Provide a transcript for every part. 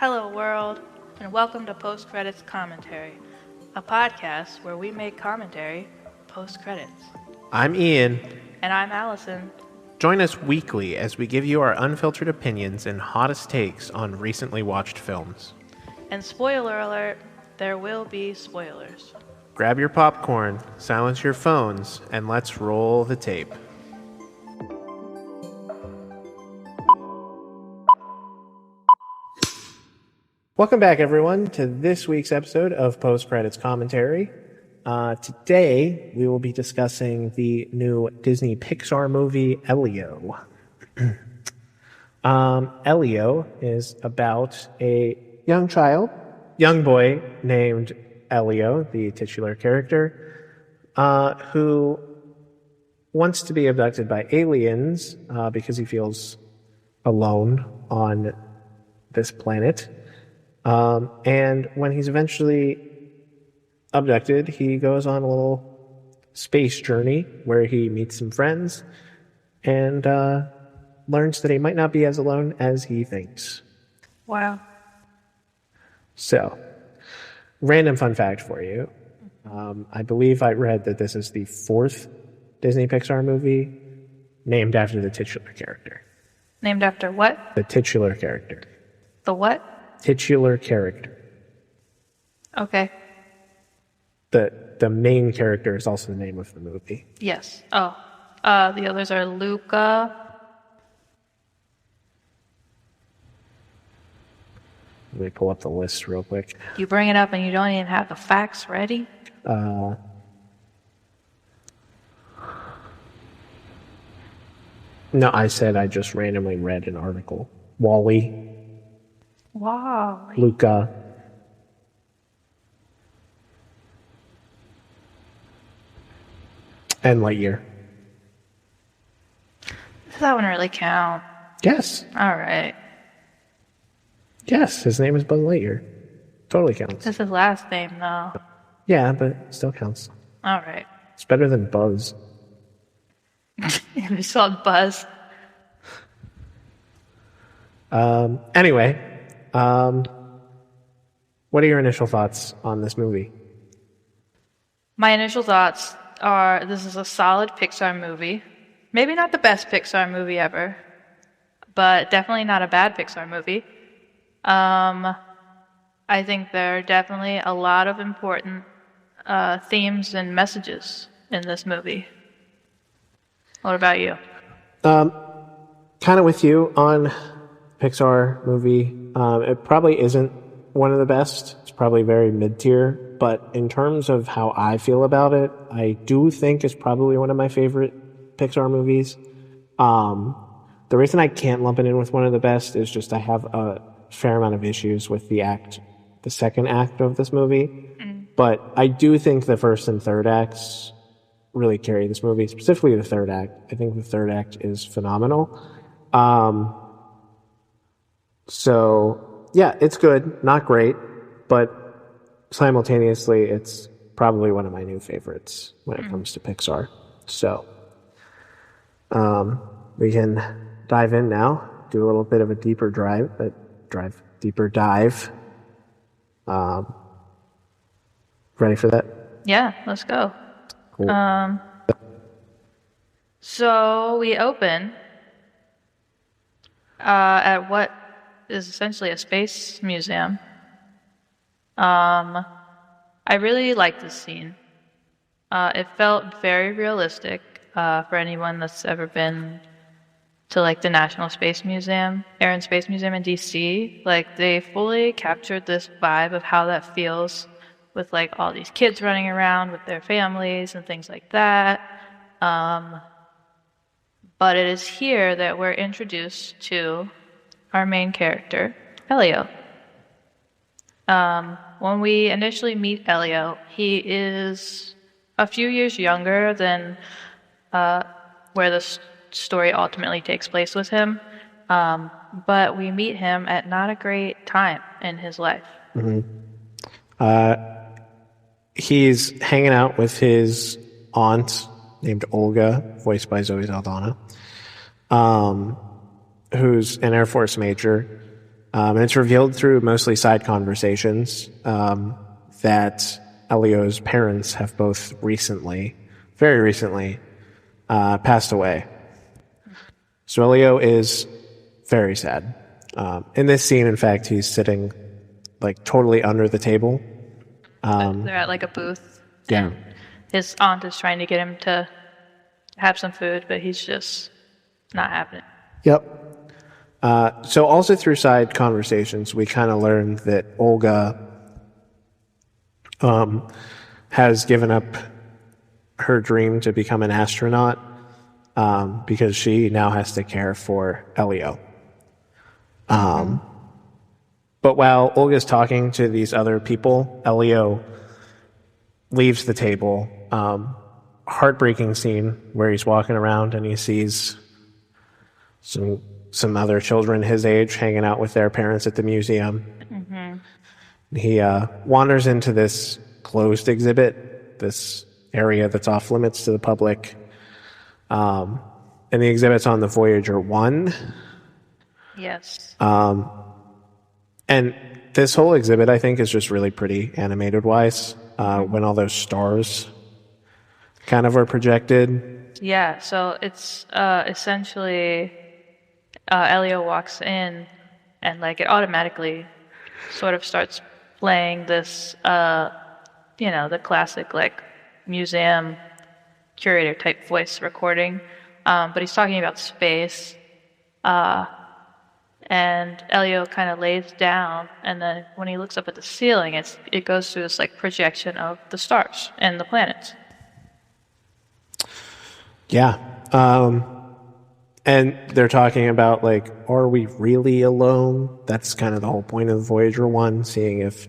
Hello, world, and welcome to Post Credits Commentary, a podcast where we make commentary post credits. I'm Ian. And I'm Allison. Join us weekly as we give you our unfiltered opinions and hottest takes on recently watched films. And spoiler alert, there will be spoilers. Grab your popcorn, silence your phones, and let's roll the tape. Welcome back, everyone, to this week's episode of Post Credits Commentary. Today, we will be discussing the new Disney Pixar movie, Elio. Elio is about a young boy named Elio, the titular character, who wants to be abducted by aliens because he feels alone on this planet. And when he's eventually abducted, he goes on a little space journey where he meets some friends and learns that he might not be as alone as he thinks. Wow. So, random fun fact for you. I believe I read that this is the fourth Disney Pixar movie named after the titular character. Named after what? The titular character. The what? Titular character. Okay. The main character is also the name of the movie. Yes. Oh. The others are Luca. Let me pull up the list real quick. You bring it up and you don't even have the facts ready? No, I said I just randomly read an article. Wally. Wow. Luca. And Lightyear. Does that one really count? Yes. All right. Yes, his name is Buzz Lightyear. Totally counts. That's his last name, though. Yeah, but it still counts. All right. It's better than Buzz. It was called Buzz. Anyway, what are your initial thoughts on this movie? My initial thoughts are this is a solid Pixar movie. Maybe not the best Pixar movie ever, but definitely not a bad Pixar movie. I think there are definitely a lot of important themes and messages in this movie. What about you? Kind of with you on Pixar movie. It probably isn't one of the best. It's probably very mid-tier. But in terms of how I feel about it, I do think it's probably one of my favorite Pixar movies. The reason I can't lump it in with one of the best is just I have a fair amount of issues with the second act of this movie. But I do think the first and third acts really carry this movie, specifically the third act. I think the third act is phenomenal. So, yeah, it's good, not great, but simultaneously, it's probably one of my new favorites when it comes to Pixar. So, we can dive in now, do a little bit of a deeper deeper dive. Ready for that? Yeah, let's go. Cool. So we open at what is essentially a space museum. I really like this scene. It felt very realistic for anyone that's ever been to like the National Space Museum, Air and Space Museum in DC. Like they fully captured this vibe of how that feels with like all these kids running around with their families and things like that. But it is here that we're introduced to our main character, Elio. When we initially meet Elio, he is a few years younger than where the story ultimately takes place with him. But we meet him at not a great time in his life. Mm-hmm. He's hanging out with his aunt named Olga, voiced by Zoe Saldana, who's an Air Force major. And it's revealed through mostly side conversations that Elio's parents have both recently, very recently, passed away. So Elio is very sad. In this scene, in fact, he's sitting like totally under the table. They're at like a booth. Yeah. And his aunt is trying to get him to have some food, but he's just not having it. Yep. So also through side conversations, we kind of learned that Olga has given up her dream to become an astronaut because she now has to care for Elio. But while Olga's talking to these other people, Elio leaves the table. Heartbreaking scene where he's walking around and he sees some other children his age hanging out with their parents at the museum. He wanders into this closed exhibit, this area that's off limits to the public. And the exhibit's on the Voyager 1. Yes. And this whole exhibit, I think, is just really pretty animated-wise, when all those stars kind of are projected. Yeah, so it's essentially Elio walks in and like it automatically sort of starts playing this, the classic like museum curator type voice recording. But he's talking about space. And Elio kind of lays down, and then when he looks up at the ceiling, it goes through this like projection of the stars and the planets. Yeah. And they're talking about, like, are we really alone? That's kind of the whole point of Voyager 1, seeing if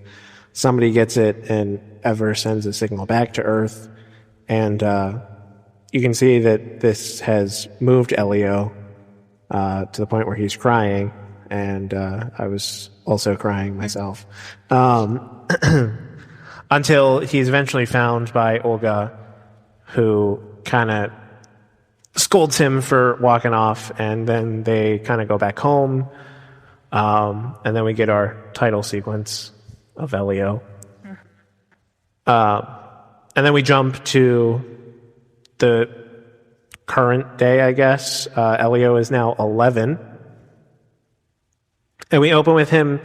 somebody gets it and ever sends a signal back to Earth. And you can see that this has moved Elio to the point where he's crying. And I was also crying myself. Until he's eventually found by Olga, who kind of scolds him for walking off, and then they kind of go back home. And then we get our title sequence of Elio. And then we jump to the current day, I guess. Elio is now 11. And we open with him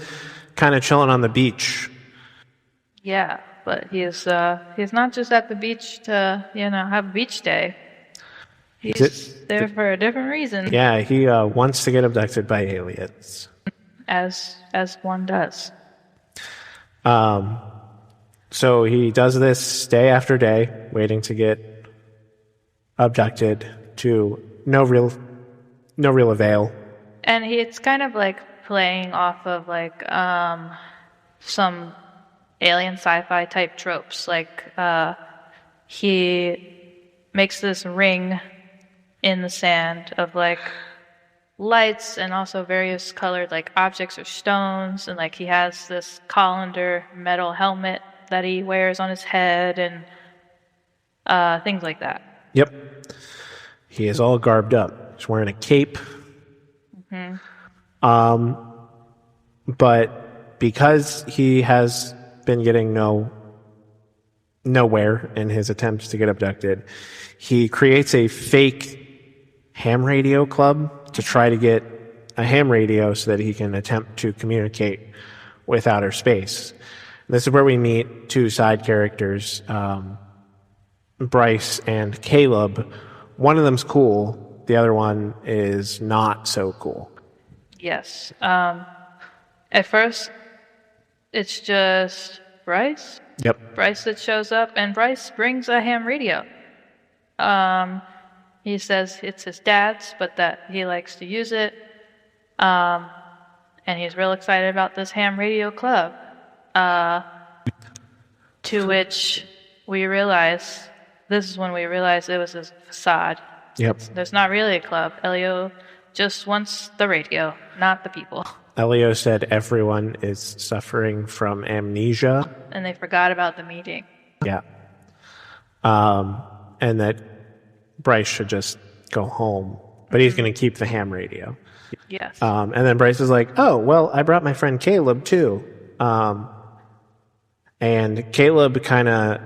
kind of chilling on the beach. Yeah, but he's not just at the beach to, have a beach day. He's there for a different reason. Yeah, he wants to get abducted by aliens. As one does. So he does this day after day, waiting to get abducted to no real avail. And it's kind of like playing off of like some alien sci-fi type tropes. Like he makes this ring in the sand of like lights and also various colored like objects or stones, and like he has this colander metal helmet that he wears on his head and things like that. Yep. He is all garbed up. He's wearing a cape. But because he has been getting nowhere in his attempts to get abducted, he creates a fake ham radio club to try to get a ham radio so that he can attempt to communicate with outer space. And this is where we meet two side characters, Bryce and Caleb. One of them's cool. The other one is not so cool. Yes. At first, it's just Bryce. Yep. Bryce that shows up, and Bryce brings a ham radio. He says it's his dad's, but that he likes to use it. And he's real excited about this ham radio club. To which we realize, this is when we realize it was a facade. Yep. There's not really a club. Elio just wants the radio, not the people. Elio said everyone is suffering from amnesia. And they forgot about the meeting. Yeah. And that Bryce should just go home. but he's going to keep the ham radio. Yes. And then Bryce is like, oh, well, I brought my friend Caleb too. And Caleb kind of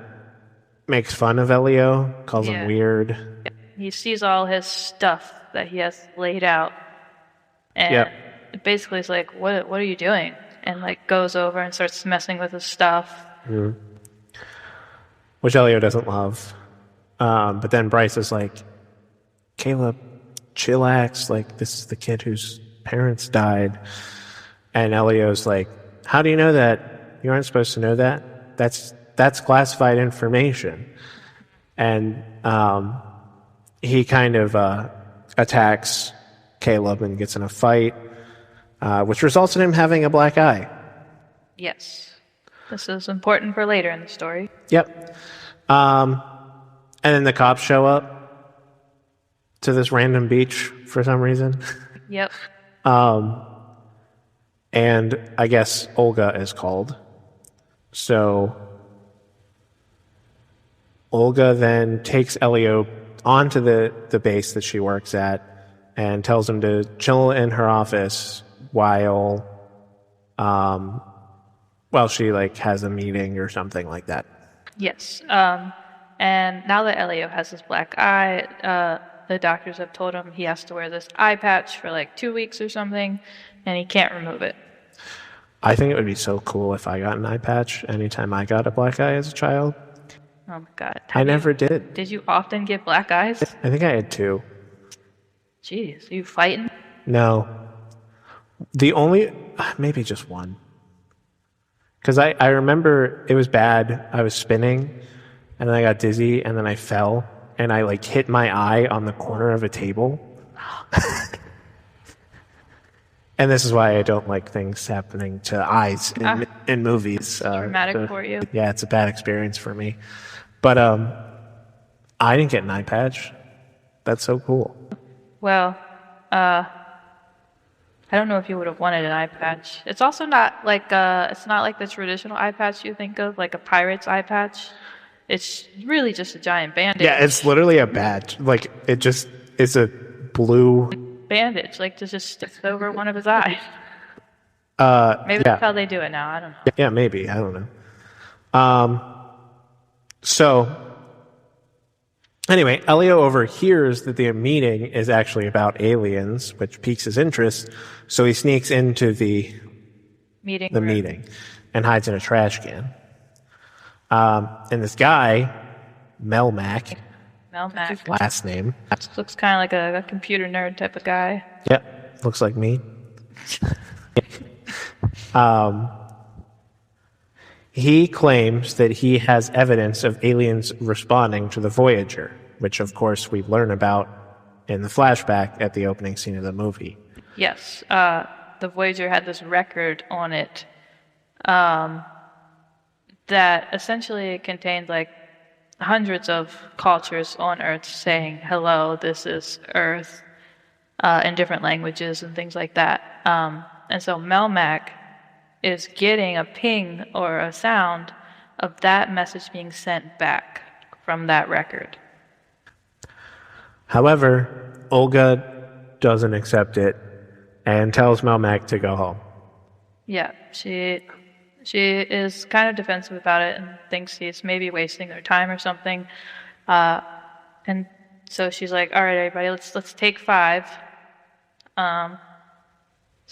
makes fun of Elio, calls him weird. He sees all his stuff that he has laid out. And basically he's like, what are you doing? And like goes over and starts messing with his stuff. Mm-hmm. Which Elio doesn't love. But then Bryce is like, Caleb, chillax. Like, this is the kid whose parents died. And Elio's like, how do you know that? You aren't supposed to know that. That's classified information. And he kind of attacks Caleb and gets in a fight, which results in him having a black eye. Yes. This is important for later in the story. Yep. And then the cops show up to this random beach for some reason. Yep. And I guess Olga is called. So Olga then takes Elio onto the base that she works at and tells him to chill in her office while she like has a meeting or something like that. Yes. And now that Elio has his black eye, the doctors have told him he has to wear this eye patch for like 2 weeks or something, and he can't remove it. I think it would be so cool if I got an eye patch anytime I got a black eye as a child. Oh my god. I never did. Did you often get black eyes? I think I had 2. Jeez, are you fighting? No. Maybe just 1. Because I remember it was bad. I was spinning, and then I got dizzy, and then I fell, and I like hit my eye on the corner of a table. And this is why I don't like things happening to eyes in movies. Traumatic for you. Yeah, it's a bad experience for me. But I didn't get an eye patch. That's so cool. Well, I don't know if you would have wanted an eye patch. It's also not like it's not like the traditional eye patch you think of, like a pirate's eye patch. It's really just a giant bandage. Yeah, it's literally a badge. Like it's a blue bandage, like to just stick over one of his eyes. Maybe that's how they do it now. I don't know. Yeah, maybe. I don't know. So anyway, Elio overhears that the meeting is actually about aliens, which piques his interest. So he sneaks into the meeting and hides in a trash can. And this guy, Melmac, last name. Looks kind of like a computer nerd type of guy. Yep, looks like me. He claims that he has evidence of aliens responding to the Voyager, which of course we learn about in the flashback at the opening scene of the movie. Yes, the Voyager had this record on it that essentially contained like hundreds of cultures on Earth saying, hello, this is Earth, in different languages and things like that. And so Melmac is getting a ping or a sound of that message being sent back from that record. However, Olga doesn't accept it and tells Melmac to go home. Yeah, she is kind of defensive about it and thinks he's maybe wasting their time or something. And so she's like, all right, everybody, let's take 5. Let's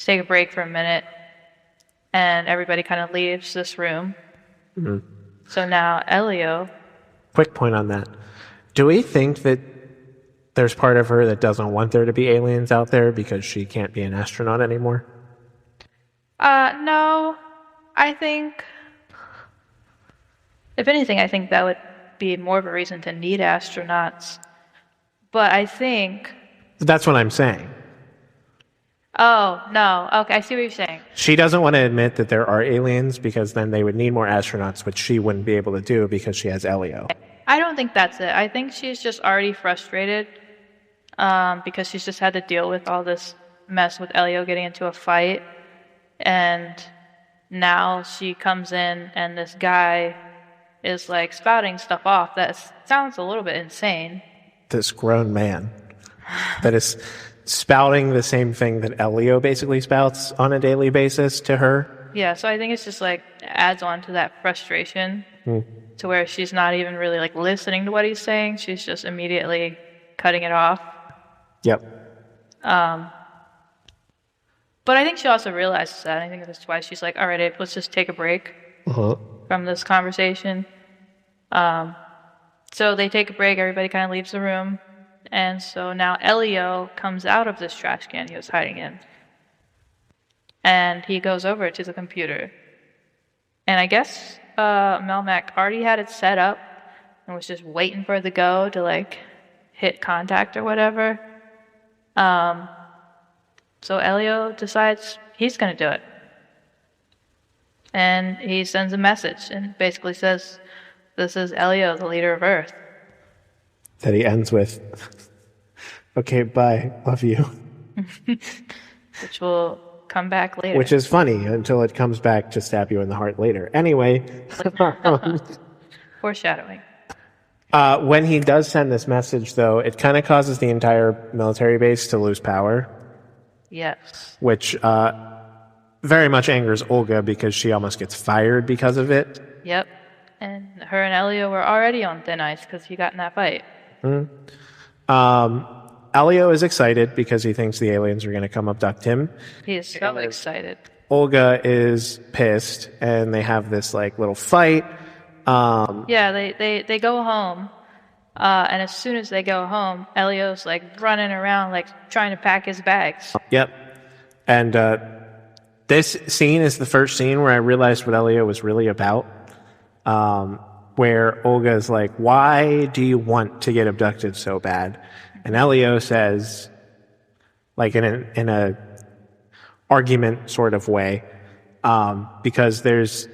take a break for a minute. And everybody kind of leaves this room. Mm-hmm. So now Elio... Quick point on that. Do we think that there's part of her that doesn't want there to be aliens out there because she can't be an astronaut anymore? No. I think... If anything, I think that would be more of a reason to need astronauts. But I think... That's what I'm saying. Oh, no. Okay, I see what you're saying. She doesn't want to admit that there are aliens because then they would need more astronauts, which she wouldn't be able to do because she has Elio. I don't think that's it. I think she's just already frustrated because she's just had to deal with all this mess with Elio getting into a fight. And now she comes in and this guy is like spouting stuff off that sounds a little bit insane. This grown man. that is spouting the same thing that Elio basically spouts on a daily basis to her. Yeah, so I think it's just like adds on to that frustration to where she's not even really like listening to what he's saying. She's just immediately cutting it off. Yep. But I think she also realizes that. I think that's why she's like, all right, Abe, let's just take a break from this conversation. So they take a break. Everybody kind of leaves the room. And so now Elio comes out of this trash can he was hiding in. And he goes over to the computer. And I guess Melmac already had it set up and was just waiting for the go to like hit contact or whatever. So Elio decides he's going to do it. And he sends a message and basically says, this is Elio, the leader of Earth. That he ends with, okay, bye, love you. Which will come back later. Which is funny until it comes back to stab you in the heart later. Anyway. Foreshadowing. When he does send this message, though, it kind of causes the entire military base to lose power. Yes. Which very much angers Olga because she almost gets fired because of it. Yep. And her and Elio were already on thin ice because he got in that fight. Elio is excited because he thinks the aliens are going to come abduct him. He is so excited. Olga is pissed, and they have this like little fight. Yeah, they go home, and as soon as they go home, Elio's like running around like trying to pack his bags. Yep. And this scene is the first scene where I realized what Elio was really about. Where Olga is like, why do you want to get abducted so bad? And Elio says, like in a argument sort of way, because there's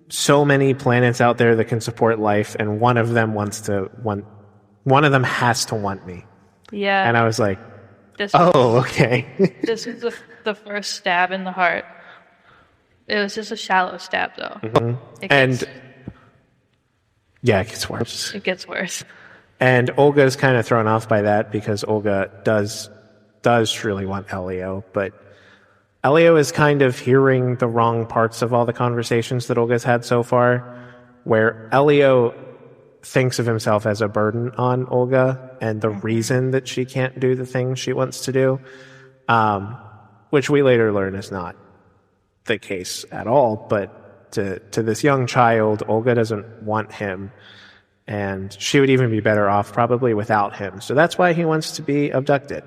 so many planets out there that can support life, and one of them has to want me. Yeah. And I was like, okay. This was the first stab in the heart. It was just a shallow stab, though. Yeah, it gets worse. It gets worse. And Olga is kind of thrown off by that because Olga does truly want Elio, but Elio is kind of hearing the wrong parts of all the conversations that Olga's had so far, where Elio thinks of himself as a burden on Olga and the reason that she can't do the things she wants to do, which we later learn is not the case at all. But to this young child, Olga doesn't want him, and she would even be better off probably without him. So that's why he wants to be abducted.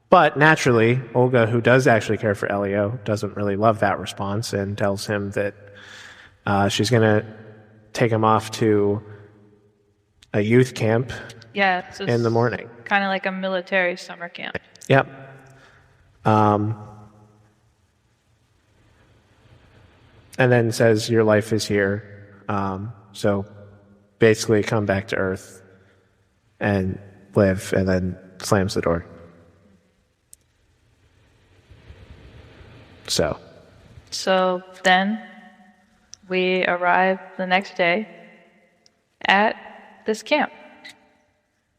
But naturally, Olga, who does actually care for Elio, doesn't really love that response and tells him that she's going to take him off to a youth camp in the morning. Kind of like a military summer camp. Yep. And then says, your life is here. So basically come back to Earth and live, and then slams the door. So then we arrive the next day at this camp.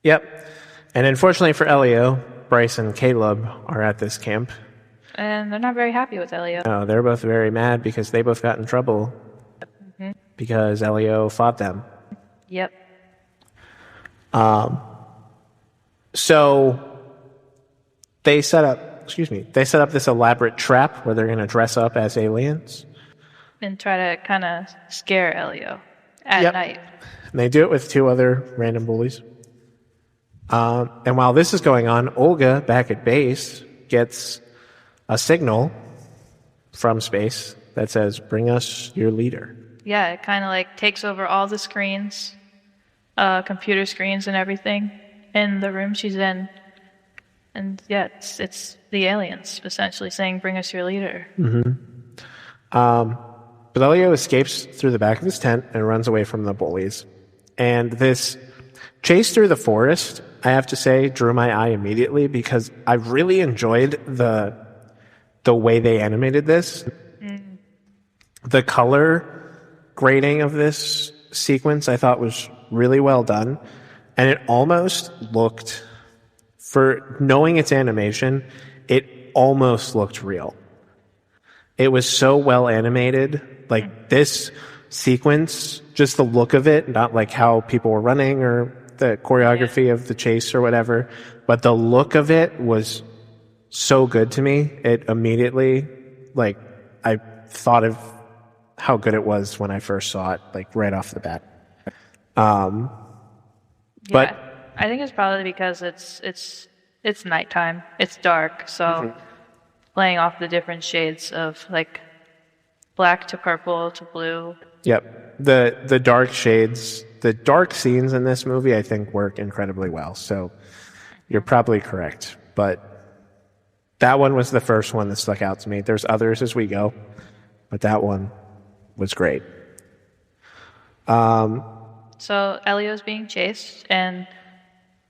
Yep. And unfortunately for Elio, Bryce and Caleb are at this camp. And they're not very happy with Elio. No, they're both very mad because they both got in trouble because Elio fought them. Yep. So they set up this elaborate trap where they're going to dress up as aliens. And try to kind of scare Elio at night. And they do it with two other random bullies. And while this is going on, Olga, back at base, gets a signal from space that says, bring us your leader. Yeah, it kind of like takes over all the screens, computer screens and everything in the room she's in. And yeah, it's the aliens essentially saying, bring us your leader. But Elio escapes through the back of his tent and runs away from the bullies. And this chase through the forest, I have to say, drew my eye immediately because I really enjoyed the way they animated this. The color grading of this sequence I thought was really well done. And it almost looked, for knowing it's animation, it almost looked real. It was so well animated. Like this sequence, just the look of it, not like how people were running or the choreography of the chase or whatever, but the look of it was so good to me. It immediately, like, I thought of how good it was when I first saw it, like right off the bat. Yeah, But I think it's probably because it's nighttime. It's dark, so playing off the different shades of like black to purple to blue. yep, the dark shades, the dark scenes in this movie, I think work incredibly well. So you're probably correct, but that one was the first one that stuck out to me. There's others as we go, but that one was great. So Elio's being chased, and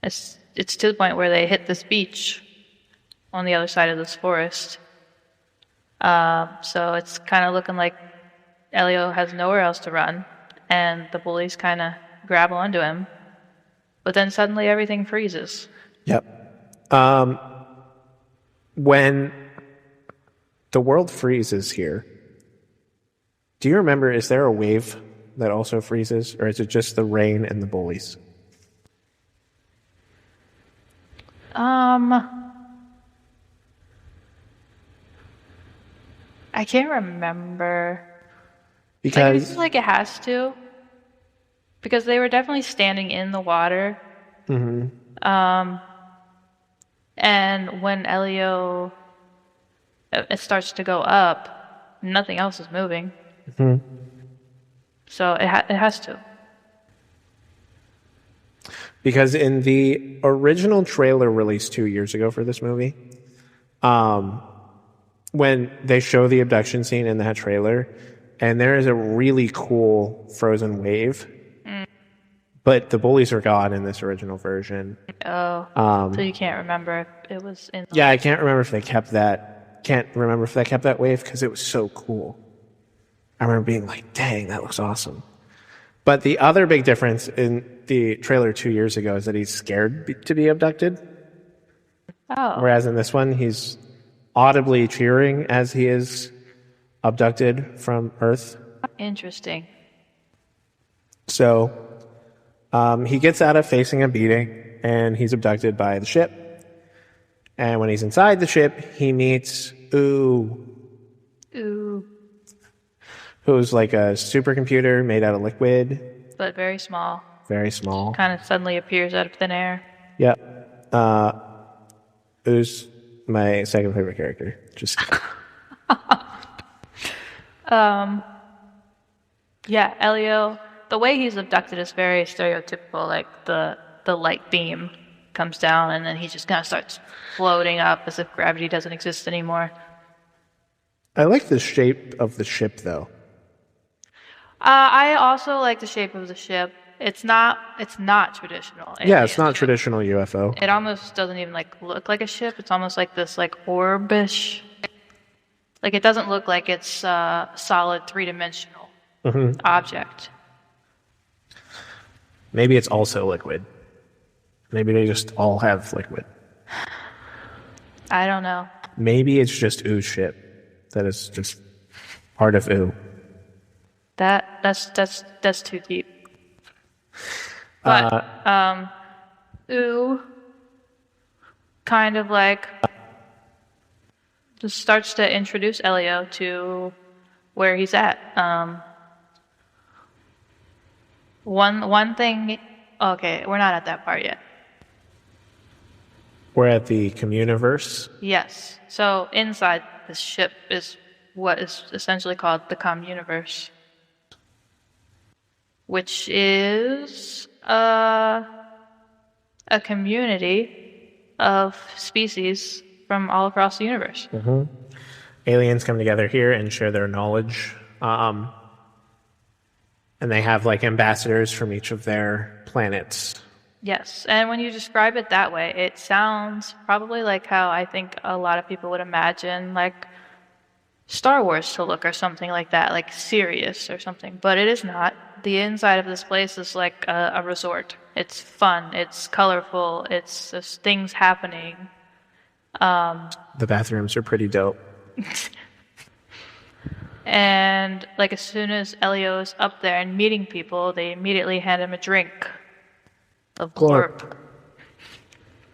it's to the point where they hit this beach on the other side of this forest. So it's kind of looking like Elio has nowhere else to run, and the bullies kind of grab onto him. But then suddenly everything freezes. Yep. When the world freezes here, do you remember, is there a wave that also freezes, or is it just the rain and the bullies? I can't remember. Like, it Because seems like it has to, because they were definitely standing in the water. And when Elio it starts to go up, nothing else is moving. So it has to. because in the original trailer released 2 years ago for this movie, when they show the abduction scene in that trailer, and there is a really cool frozen wave, but the bullies are gone in this original version. Oh, so you can't remember if it was in. Yeah, I can't remember if they kept that. Can't remember if they kept that wave because it was so cool. I remember being like, "Dang, that looks awesome." But the other big difference in the trailer 2 years ago is that he's scared to be abducted, Oh, whereas in this one, he's audibly cheering as he is abducted from Earth. interesting. So he gets out of facing a beating, and he's abducted by the ship. And when he's inside the ship, he meets Ooh, who's like a supercomputer made out of liquid, but very small. very small. Kind of suddenly appears out of thin air. Yep. Who's my second favorite character. Just Yeah, Elio. The way he's abducted is very stereotypical. Like the light beam comes down, and then he just kind of starts floating up as if gravity doesn't exist anymore. I like the shape of the ship, though. I also like the shape of the ship. It's not traditional. Yeah, it's alien not ship. traditional UFO. It almost doesn't even like look like a ship. It's almost like this like orbish. Like it doesn't look like it's a solid three-dimensional object. Maybe it's also liquid. Maybe they just all have liquid. I don't know. Maybe it's just Oo's ship that is just part of Oo. That's too deep. But Ooh kind of like just starts to introduce Elio to where he's at. One thing. Okay, we're not at that part yet. We're at the Communiverse. Yes. So inside this ship is what is essentially called the Communiverse, which is a community of species from all across the universe. Aliens come together here and share their knowledge. And they have like ambassadors from each of their planets. Yes, and when you describe it that way, it sounds probably like how I think a lot of people would imagine like Star Wars to look or something like that, like serious or something, but it is not. the inside of this place is like a resort. It's fun, it's colorful, it's just things happening. The bathrooms are pretty dope. And like as soon as Elio is up there and meeting people, they immediately hand him a drink of glorp.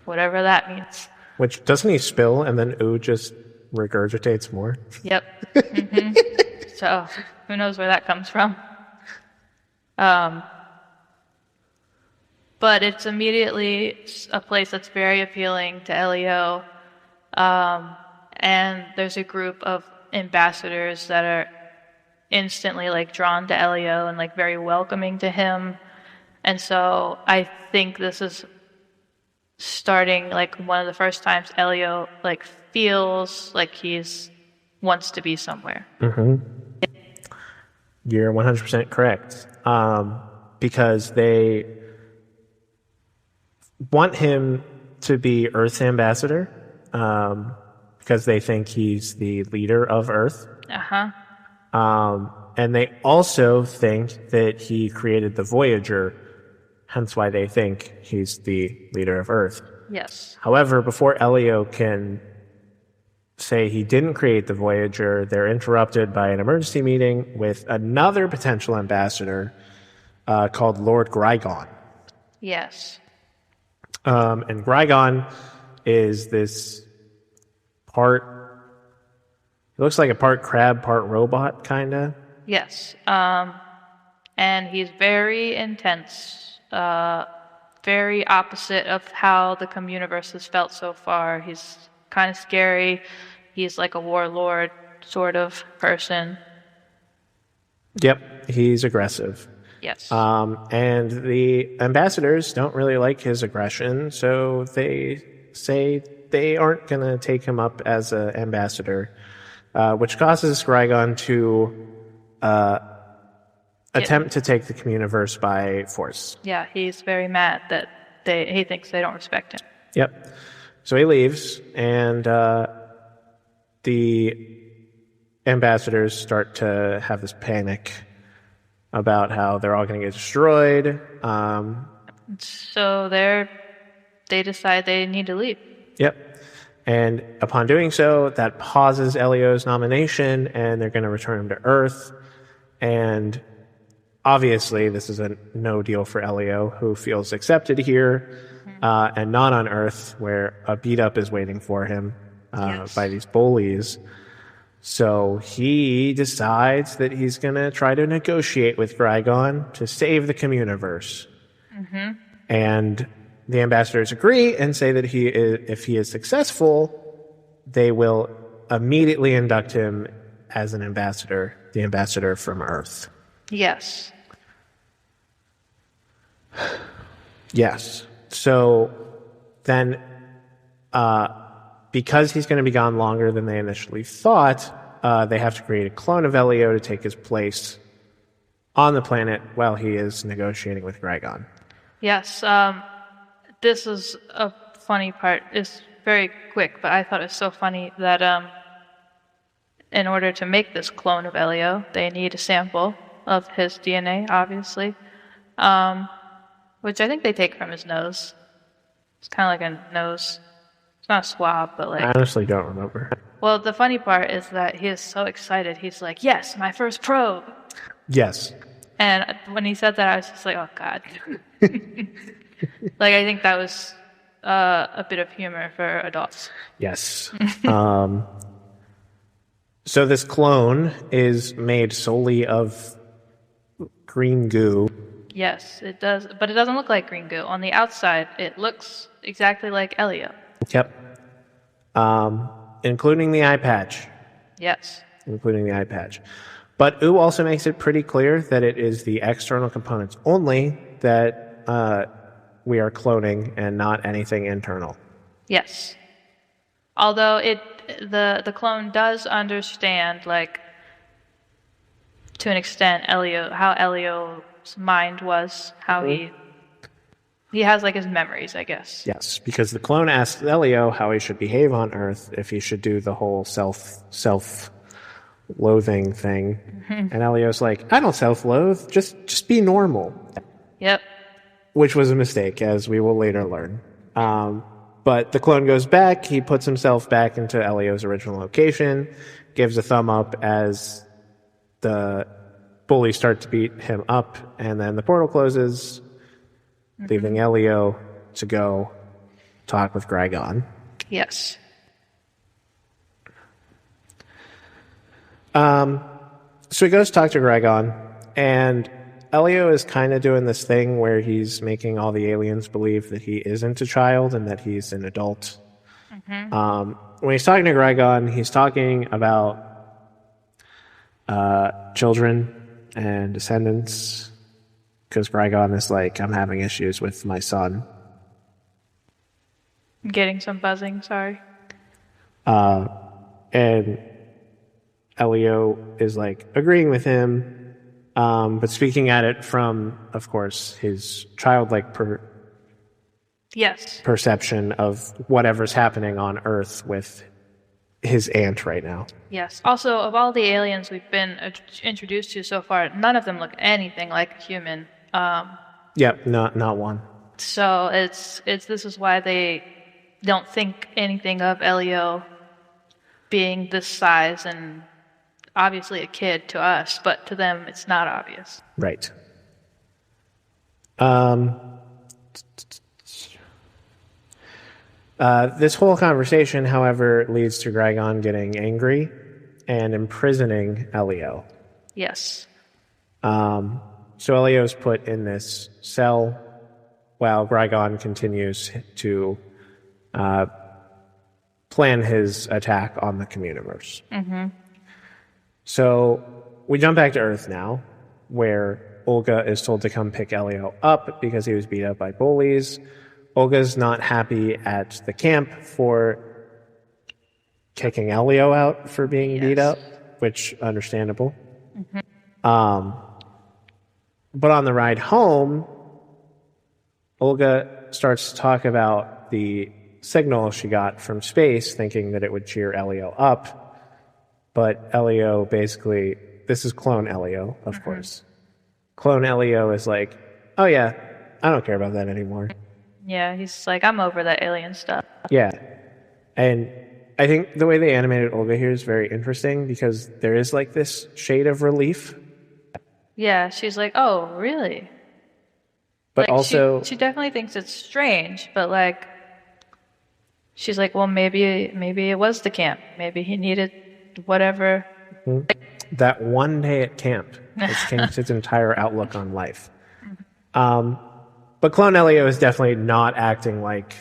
Whatever that means. Which, doesn't he spill and then Ooh just regurgitates more? Yep. So who knows where that comes from. But it's immediately a place that's very appealing to Elio. And there's a group of ambassadors that are instantly like drawn to Elio and like very welcoming to him. And so I think this is starting like one of the first times Elio like feels like he's wants to be somewhere. You're 100% correct. Because they want him to be Earth's ambassador, because they think he's the leader of Earth. And they also think that he created the Voyager, hence why they think he's the leader of Earth. Yes. However, before Elio can say he didn't create the Voyager, they're interrupted by an emergency meeting with another potential ambassador called Lord Grygon. Yes. And Grygon is this part, it looks like a part crab, part robot, kind of. Yes. And he's very intense, very opposite of how the Communiverse has felt so far. He's kind of scary. He's like a warlord sort of person. Yep, he's aggressive. Yes. And the ambassadors don't really like his aggression, so they say they aren't going to take him up as an ambassador, which causes Grygon to attempt to take the Communiverse by force. Yeah, he's very mad that he thinks they don't respect him. Yep. So he leaves, and the ambassadors start to have this panic about how they're all going to get destroyed. So they decide they need to leave. Yep. And upon doing so, that pauses Elio's nomination, and they're going to return him to Earth. And obviously, this is a no deal for Elio, who feels accepted here, and not on Earth, where a beat-up is waiting for him by these bullies. So he decides that he's going to try to negotiate with Grygon to save the Communiverse. And the ambassadors agree and say that if he is successful, they will immediately induct him as an ambassador, the ambassador from Earth. Yes. Yes. So then, because he's going to be gone longer than they initially thought, they have to create a clone of Elio to take his place on the planet while he is negotiating with Grygon. Yes. This is a funny part. It's very quick, but I thought it was so funny that in order to make this clone of Elio, they need a sample of his DNA, obviously, which I think they take from his nose. It's kind of like a nose. It's not a swab, but like... I honestly don't remember. Well, the funny part is that he is so excited. He's like, yes, my first probe. Yes. And when he said that, I was just like, oh, God. Like, I think that was a bit of humor for adults. Yes. So this clone is made solely of green goo. Yes, it does. But it doesn't look like green goo. On the outside, it looks exactly like Elio. Yep. Including the eye patch. Yes. Including the eye patch. But Ooh also makes it pretty clear that it is the external components only that we are cloning and not anything internal. Yes. Although the clone does understand, like, to an extent, how Elio's mind was, how he has, like, his memories, I guess. Yes, because the clone asks Elio how he should behave on Earth, if he should do the whole self loathing thing. And Elio's like, I don't self-loathe, just be normal. Yep. Which was a mistake, as we will later learn. But the clone goes back, he puts himself back into Elio's original location, gives a thumb up as the bullies start to beat him up, and then the portal closes, leaving Elio to go talk with Gragon. Yes. So he goes to talk to Gragon, and Elio is kind of doing this thing where he's making all the aliens believe that he isn't a child and that he's an adult. When he's talking to Gragon, he's talking about children and descendants, because Gragon is like, I'm having issues with my son. I'm getting some buzzing, sorry. And Elio is like agreeing with him, but speaking at it from, of course, his childlike Yes. perception of whatever's happening on Earth with his aunt right now. Yes. Also, of all the aliens we've been introduced to so far, none of them look anything like a human. Yep, not one. So it's this is why they don't think anything of Elio being this size, and obviously a kid to us, but to them it's not obvious. Right. This whole conversation, however, leads to Gragon getting angry and imprisoning Elio. Yes. So Elio's put in this cell while Gragon continues to plan his attack on the Communiverse. So we jump back to Earth now, where Olga is told to come pick Elio up because he was beat up by bullies. Olga's not happy at the camp for kicking Elio out for being beat up, which understandable. But on the ride home, Olga starts to talk about the signal she got from space, thinking that it would cheer Elio up. But Elio basically, this is clone Elio, of course. Clone Elio is like, oh yeah, I don't care about that anymore. Yeah, he's like, I'm over that alien stuff. Yeah. And I think the way they animated Olga here is very interesting because there is like this shade of relief. Yeah, she's like, oh, really? But like, also... She definitely thinks it's strange, but like, she's like, well, maybe it was the camp. Maybe he needed whatever. That one day at camp has changed his entire outlook on life. But Clone Elio is definitely not acting like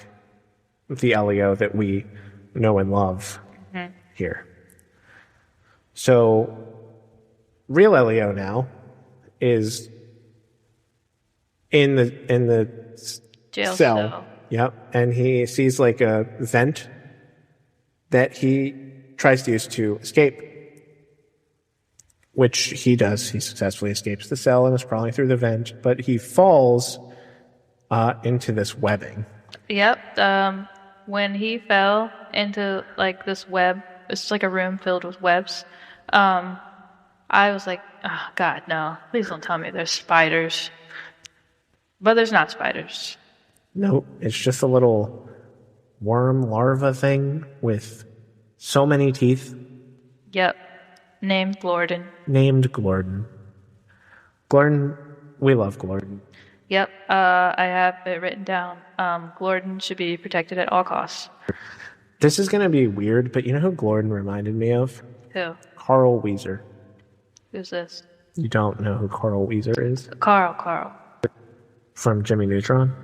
the Elio that we know and love here. So, real Elio now is in the Jail cell. Yep, and he sees like a vent that he tries to use to escape, which he does. He successfully escapes the cell and is crawling through the vent, but he falls into this webbing. Yep. When he fell into like this web, it's like a room filled with webs. I was like, oh God, no! Please don't tell me there's spiders. But there's not spiders. No, it's just a little worm larva thing with so many teeth. Yep. Named Glorden. Named Glorden. Glorden, we love Glorden. Yep. I have it written down. Glorden should be protected at all costs. This is going to be weird, but you know who Glorden reminded me of? Who? Carl Weezer. Who's this? You don't know who Carl Weezer is? Carl. From Jimmy Neutron?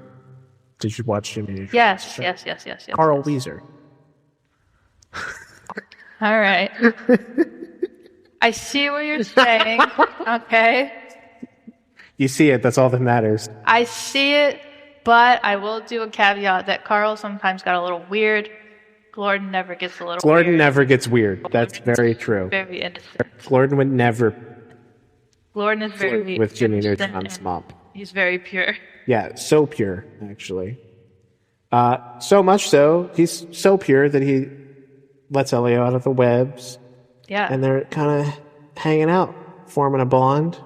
Did you watch Jimmy Neutron? Yes. Carl Weezer. All right. I see what you're saying. Okay. You see it, that's all that matters. I see it, but I will do a caveat that Carl sometimes got a little weird. Glorden never gets a little weird. Glorden never gets weird. That's very true. Very innocent. Glorden would never Glorden is very with Jimmy Neutron's mom. He's very pure. Yeah, so pure, actually. So much so, he's so pure that he lets Elio out of the webs. Yeah. and they're kind of hanging out, forming a bond.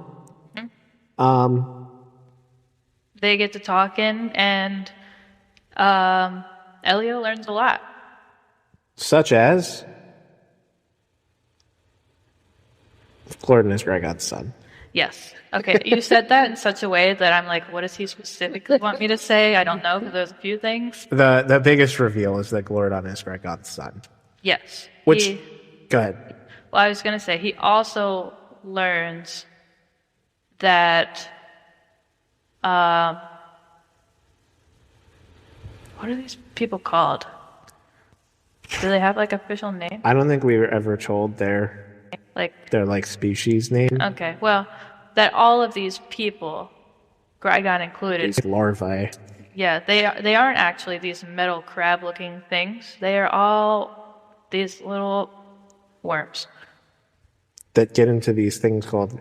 They get to talking, and Elio learns a lot. Such as Gordon is Gregor's son. Yes. Okay. You said that in such a way that I'm like, what does he specifically want me to say? I don't know, because there's a few things. The biggest reveal is that Gordon is Gregor's son. Yes. Which, go ahead. Well, I was going to say, he also learns that, what are these people called? Do they have like official name? I don't think we were ever told their species name. Okay, well, that all of these people, Grigon included, These larvae. yeah, they aren't actually these metal crab-looking things. They are all these little worms. That get into these things called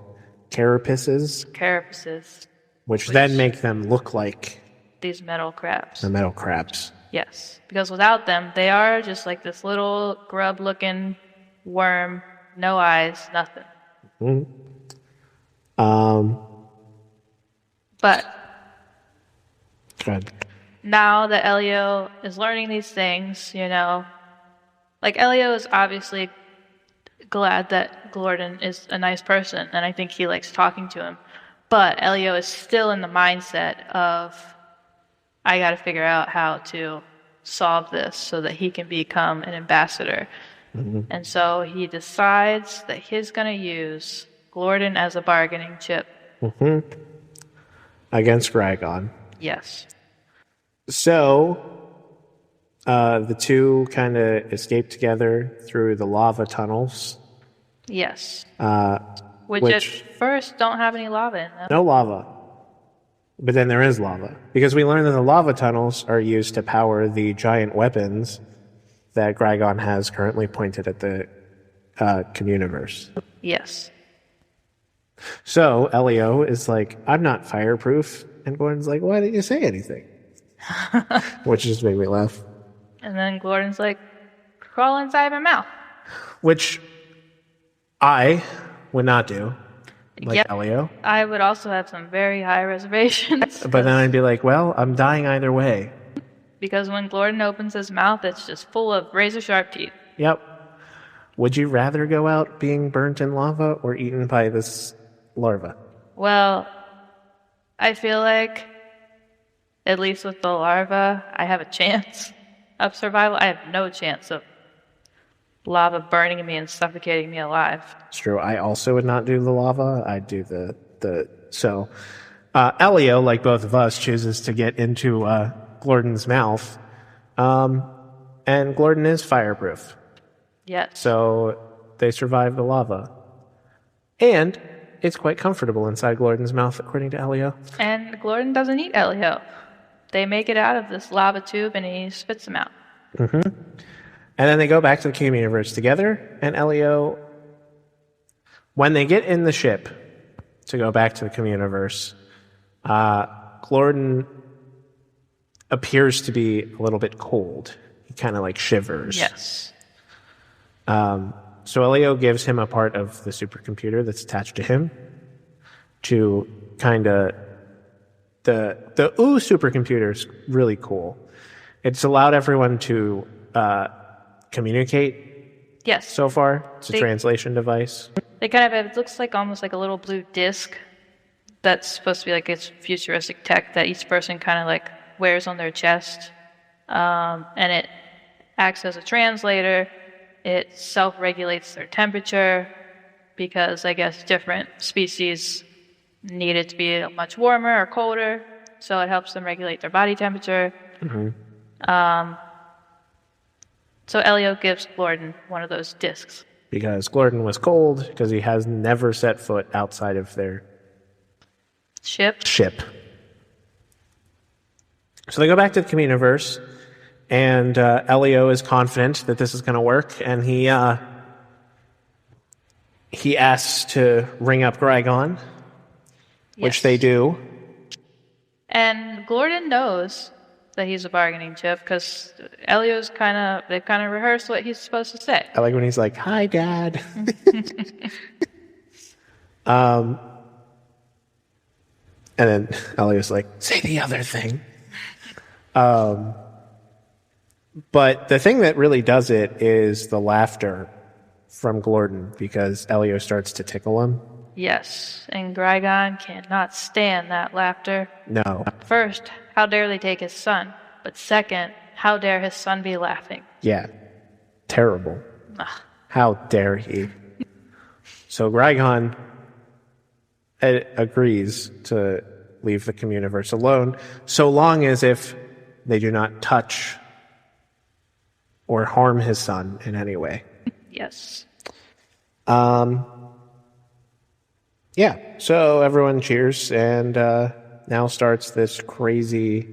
carapaces, Carapaces. which then make them look like These metal crabs. the metal crabs. Yes, because without them, they are just like this little grub-looking worm, no eyes, nothing. But Good. now that Elio is learning these things, like Elio is obviously glad that Gordon is a nice person, and I think he likes talking to him. But Elio is still in the mindset of, I got to figure out how to solve this so that he can become an ambassador. And so he decides that he's going to use Gordon as a bargaining chip. Against Grigon. Yes. So, the two kind of escape together through the lava tunnels. Yes. Which which- at first don't have any lava in them. No lava. But then there is lava. Because we learned that the lava tunnels are used to power the giant weapons that Grigon has currently pointed at the Communiverse. Yes. So Elio is like, I'm not fireproof. And Gordon's like, why didn't you say anything? Which just made me laugh. And then Gordon's like, crawl inside my mouth. Which I would not do, like Yep. Elio. I would also have some very high reservations. But then I'd be like, well, I'm dying either way. Because when Gordon opens his mouth, it's just full of razor sharp teeth. Yep. Would you rather go out being burnt in lava or eaten by this larva? Well, I feel like, at least with the larva, I have a chance of survival. I have no chance of lava burning me and suffocating me alive. It's true. I also would not do the lava. I'd do so. Elio, like both of us, chooses to get into Gordon's mouth. And Gordon is fireproof. Yes. So they survive the lava. And it's quite comfortable inside Gordon's mouth, according to Elio. And Gordon doesn't eat Elio. They make it out of this lava tube and he spits them out. And then they go back to the Communiverse together, and Elio, when they get in the ship to go back to the Communiverse, Gordon appears to be a little bit cold. He kind of like shivers. Yes. So Elio gives him a part of the supercomputer that's attached to him to kind of the supercomputer is really cool. It's allowed everyone to communicate. Yes. So far, it's a translation device. They kind of have, it looks like almost like a little blue disc that's supposed to be like it's futuristic tech that each person kind of like wears on their chest. And it acts as a translator. It self-regulates their temperature because I guess different species need it to be much warmer or colder. So it helps them regulate their body temperature. So Elio gives Gordon one of those discs. Because Gordon was cold, because he has never set foot outside of their Ship. So they go back to the Communiverse, and Elio is confident that this is going to work, and he asks to ring up Grigon, which Yes. they do. And Gordon knows that he's a bargaining chip because they've kind of rehearsed what he's supposed to say. I like when he's like, "Hi, Dad." And then Elio's like, "Say the other thing." But the thing that really does it is the laughter from Glorden, because Elio starts to tickle him. Yes, and Grigon cannot stand that laughter. No. First, how dare they take his son? But second, how dare his son be laughing? Yeah. Terrible. Ugh. How dare he? So Grigon agrees to leave the Communiverse alone, so long as if they do not touch or harm his son in any way. Yes. Yeah, so everyone cheers, and now starts this crazy,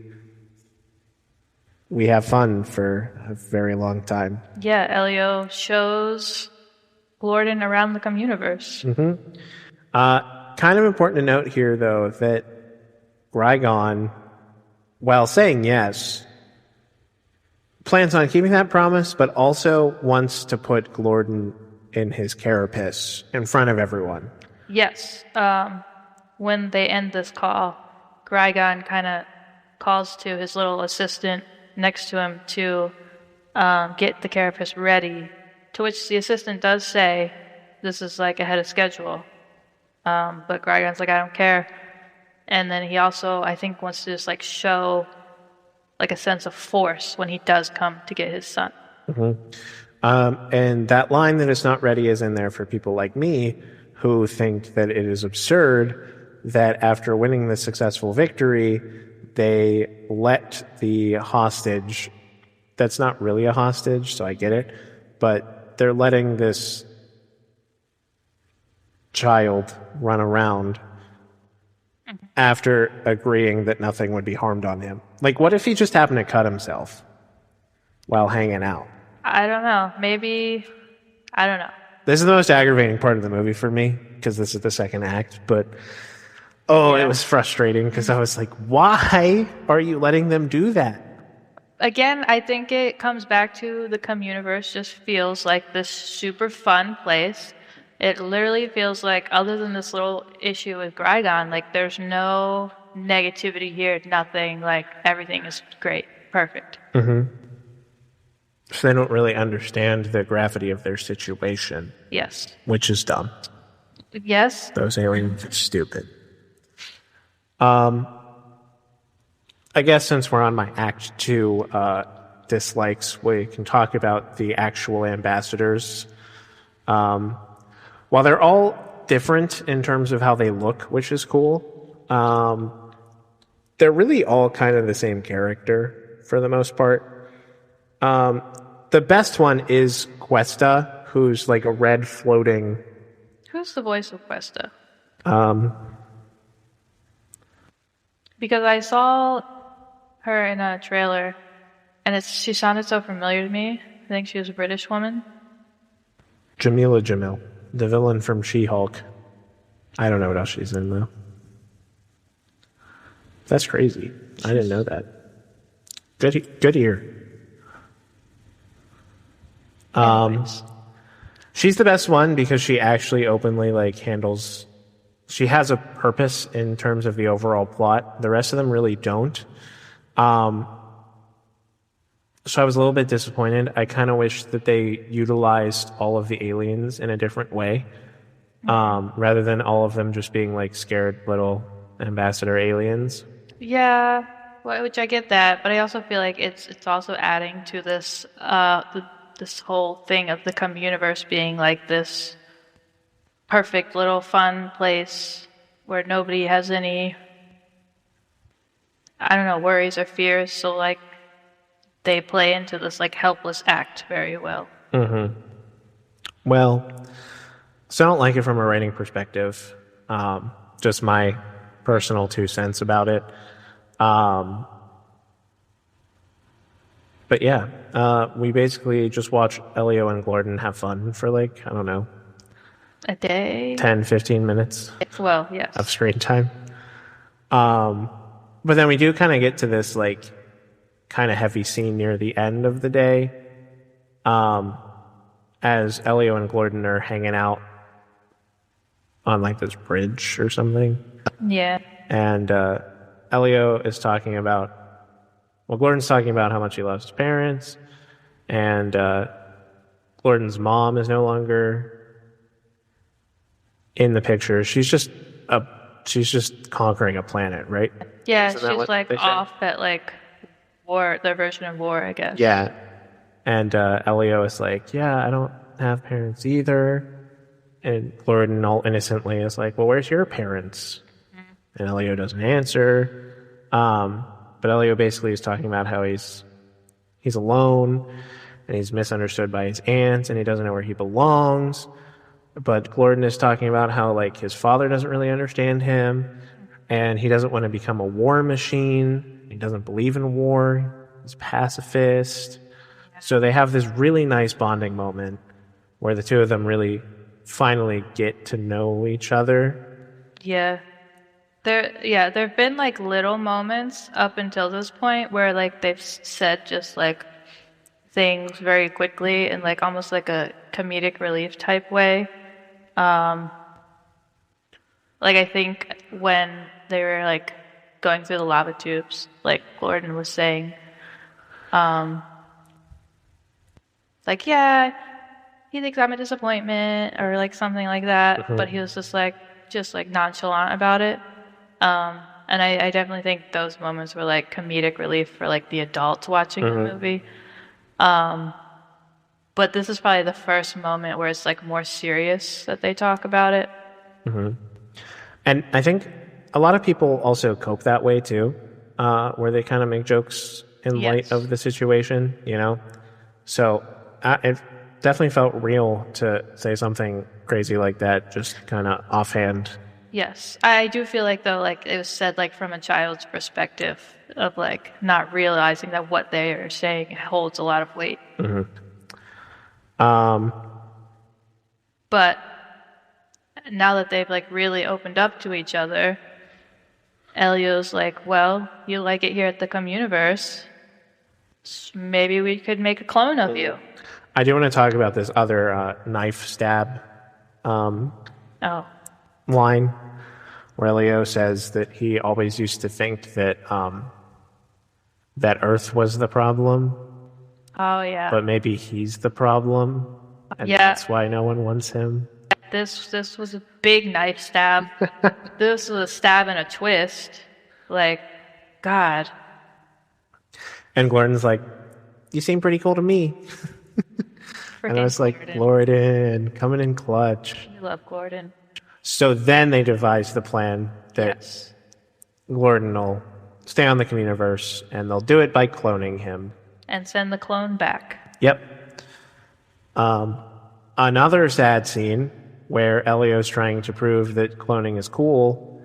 we have fun for a very long time. Yeah, Elio shows Glorden around the Communiverse. Kind of important to note here, though, that Grigon, while saying yes, plans on keeping that promise, but also wants to put Glorden in his carapace in front of everyone. Yes. When they end this call, Grigon kind of calls to his little assistant next to him to get the carapace ready, to which the assistant does say, this is like ahead of schedule. But Grigon's like, I don't care. And then he also, I think, wants to just like show like a sense of force when he does come to get his son. And that line that it's not ready is in there for people like me who think that it is absurd that after winning the successful victory, they let the hostage, that's not really a hostage, so I get it, but they're letting this child run around after agreeing that nothing would be harmed on him. Like, what if he just happened to cut himself while hanging out? I don't know. Maybe, I don't know. This is the most aggravating part of the movie for me, because this is the second act, but it was frustrating, because I was like, why are you letting them do that? Again, I think it comes back to the Communiverse just feels like this super fun place. It literally feels like, other than this little issue with Grigon, like there's no negativity here, nothing, like everything is great, perfect. So they don't really understand the gravity of their situation. Yes. Which is dumb. Yes. Those aliens are stupid. I guess since we're on my Act 2 dislikes, we can talk about the actual ambassadors. While they're all different in terms of how they look, which is cool, they're really all kind of the same character for the most part. The best one is Questa, who's like a red floating... Who's the voice of Questa? Because I saw her in a trailer, and she sounded so familiar to me. I think she was a British woman. Jamila Jamil, the villain from She-Hulk. I don't know what else she's in, though. That's crazy. I didn't know that. Good ear. She's the best one because she actually openly like handles. She has a purpose in terms of the overall plot. The rest of them really don't. So I was a little bit disappointed. I kind of wish that they utilized all of the aliens in a different way, rather than all of them just being like scared little ambassador aliens. Yeah, well, which I get that, but I also feel like it's also adding to this this whole thing of the Communiverse being like this perfect little fun place where nobody has any, I don't know, worries or fears. So like they play into this like helpless act very well. Well, so I don't like it from a writing perspective. Just my personal 2 cents about it. But yeah, we basically just watch Elio and Glorden have fun for like, I don't know, A day? 10, 15 minutes Well, yes. of screen time. But then we do kind of get to this like kind of heavy scene near the end of the day, as Elio and Gordon are hanging out on like this bridge or something. Yeah. And Elio is talking about, well, Gordon's talking about how much he loves his parents, and Gordon's mom is no longer in the picture. She's just conquering a planet, right? Yeah, Isn't that she's what like they say? off at like war, their version of war, I guess. Yeah. And Elio is like, yeah, I don't have parents either. And Gordon all innocently is like, well, where's your parents? And Elio doesn't answer. But Elio basically is talking about how he's alone and he's misunderstood by his aunts and he doesn't know where he belongs. But Gordon is talking about how like his father doesn't really understand him and he doesn't want to become a war machine. He doesn't believe in war. He's a pacifist. So they have this really nice bonding moment where the two of them really finally get to know each other. Yeah. There've been like little moments up until this point where like they've said just like things very quickly in like almost like a comedic relief type way. Like I think when they were like going through the lava tubes, like Gordon was saying, like, yeah, he thinks I'm a disappointment or like something like that, but he was just like nonchalant about it. And I definitely think those moments were like comedic relief for like the adults watching the movie. But this is probably the first moment where it's like more serious that they talk about it. And I think a lot of people also cope that way too, where they kind of make jokes in light of the situation, you know? So it definitely felt real to say something crazy like that, just kind of offhand. Yes. I do feel like though, like it was said like from a child's perspective of like not realizing that what they are saying holds a lot of weight. But now that they've like really opened up to each other, Elio's like, well, you like it here at the Communiverse. Maybe we could make a clone of you. I do want to talk about this other knife stab line where Elio says that he always used to think that that Earth was the problem. Oh, yeah. But maybe he's the problem, and that's why no one wants him. This was a big knife stab. This was a stab and a twist. Like, God. And Gordon's like, you seem pretty cool to me. And I was like, Gordon, coming in clutch. I love Gordon. So then they devised the plan that Gordon will stay on the Communiverse, and they'll do it by cloning him. And send the clone back. Yep. Another sad scene where Elio's trying to prove that cloning is cool.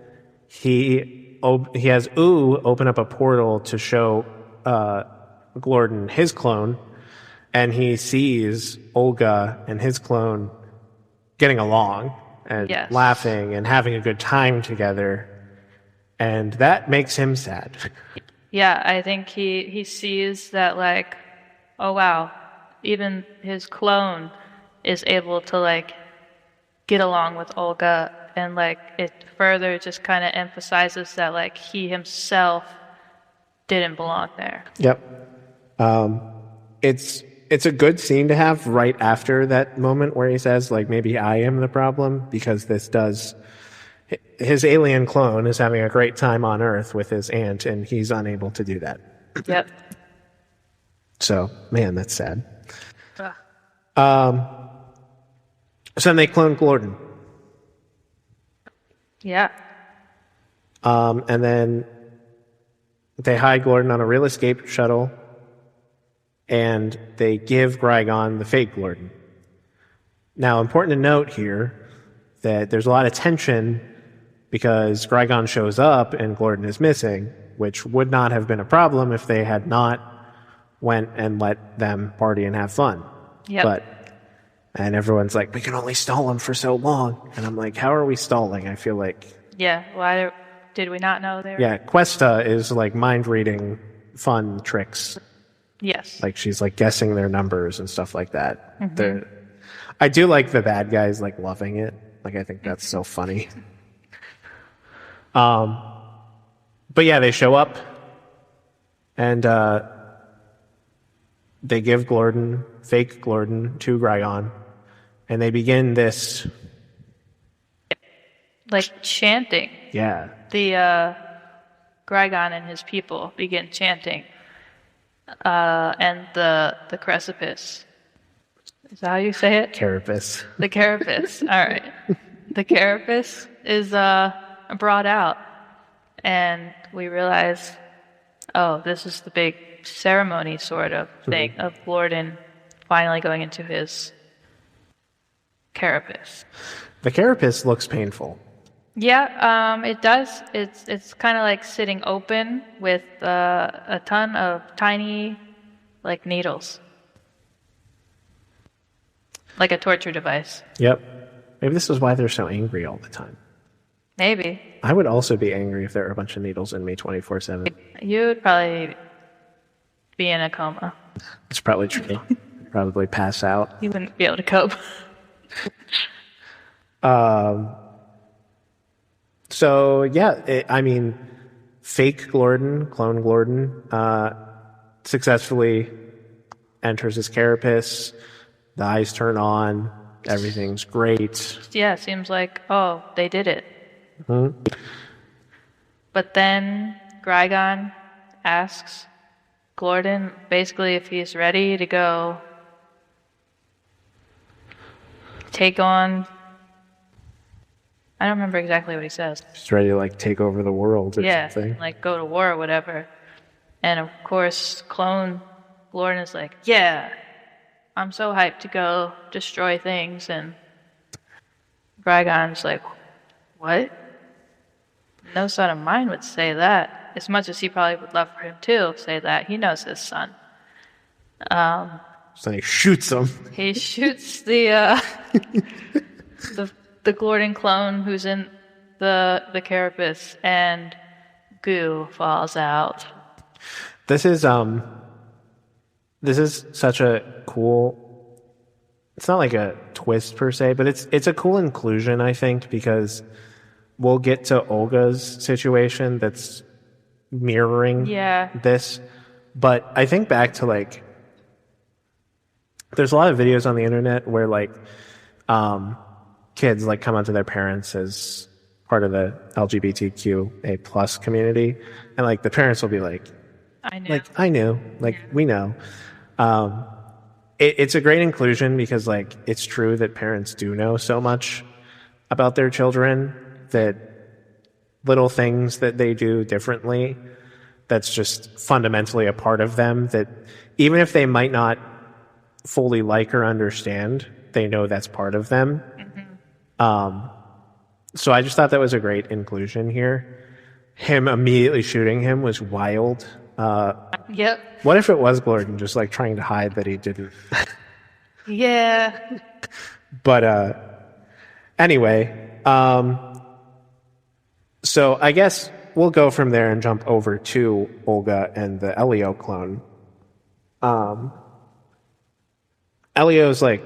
He has Ooh open up a portal to show Gordon his clone, and he sees Olga and his clone getting along and laughing and having a good time together, and that makes him sad. Yeah, I think he sees that like, oh wow, even his clone is able to like get along with Olga, and like it further just kind of emphasizes that like he himself didn't belong there. Yep. It's a good scene to have right after that moment where he says like maybe I am the problem, because his alien clone is having a great time on Earth with his aunt, and he's unable to do that. Yep. So, man, that's sad. So then they clone Gordon. Yeah. And then they hide Gordon on a real escape shuttle, and they give Qui-Gon the fake Gordon. Now, important to note here that there's a lot of tension because Qui-Gon shows up and Gordon is missing, which would not have been a problem if they had not went and let them party and have fun. Yep. And everyone's like, we can only stall him for so long. And I'm like, how are we stalling? I feel like... Yeah, why did we not know they were... Yeah, Questa is like mind reading fun tricks. Yes. Like she's like guessing their numbers and stuff like that. I do like the bad guys like loving it. Like I think that's so funny. But yeah, they show up and they give fake Glorden to Grigon, and they begin this like chanting. Yeah. The Grigon and his people begin chanting. And the Crescipus. Is that how you say it? Carapace. The Carapace. All right. The Carapace is brought out, and we realize, oh, this is the big ceremony sort of thing of Glorden finally going into his Carapace. The Carapace looks painful. Yeah, it does. It's kind of like sitting open with a ton of tiny, like needles, like a torture device. Yep. Maybe this is why they're so angry all the time. Maybe. I would also be angry if there were a bunch of needles in me 24/7. You would probably be in a coma. It's probably true. Probably pass out. You wouldn't be able to cope. So yeah, I mean, fake Glorden, clone Glorden, successfully enters his carapace. The eyes turn on. Everything's great. Yeah, it seems like, oh, they did it. But then Grigon asks Glorden basically if he's ready to go take on... I don't remember exactly what he says. He's ready to like take over the world or something. Yeah, like go to war or whatever. And of course, clone Glorden is like, yeah, I'm so hyped to go destroy things. And Grigon's like, what? No son of mine would say that. As much as he probably would love for him to say that. He knows his son. So he shoots him. He shoots the Glorden clone who's in the carapace, and goo falls out. This is such a cool. It's not like a twist per se, but it's a cool inclusion, I think, because we'll get to Olga's situation that's mirroring this. But I think back to like, there's a lot of videos on the internet where like kids like come out to their parents as part of the LGBTQA plus community, and like the parents will be like, I knew, we know. It's a great inclusion because like it's true that parents do know so much about their children, that little things that they do differently, that's just fundamentally a part of them, that even if they might not fully like or understand, they know that's part of them. So I just thought that was a great inclusion here. Him immediately shooting him was wild. Yep. What if it was Glorden just like trying to hide that he didn't? Yeah. But anyway, so I guess we'll go from there and jump over to Olga and the Elio clone. Elio's like,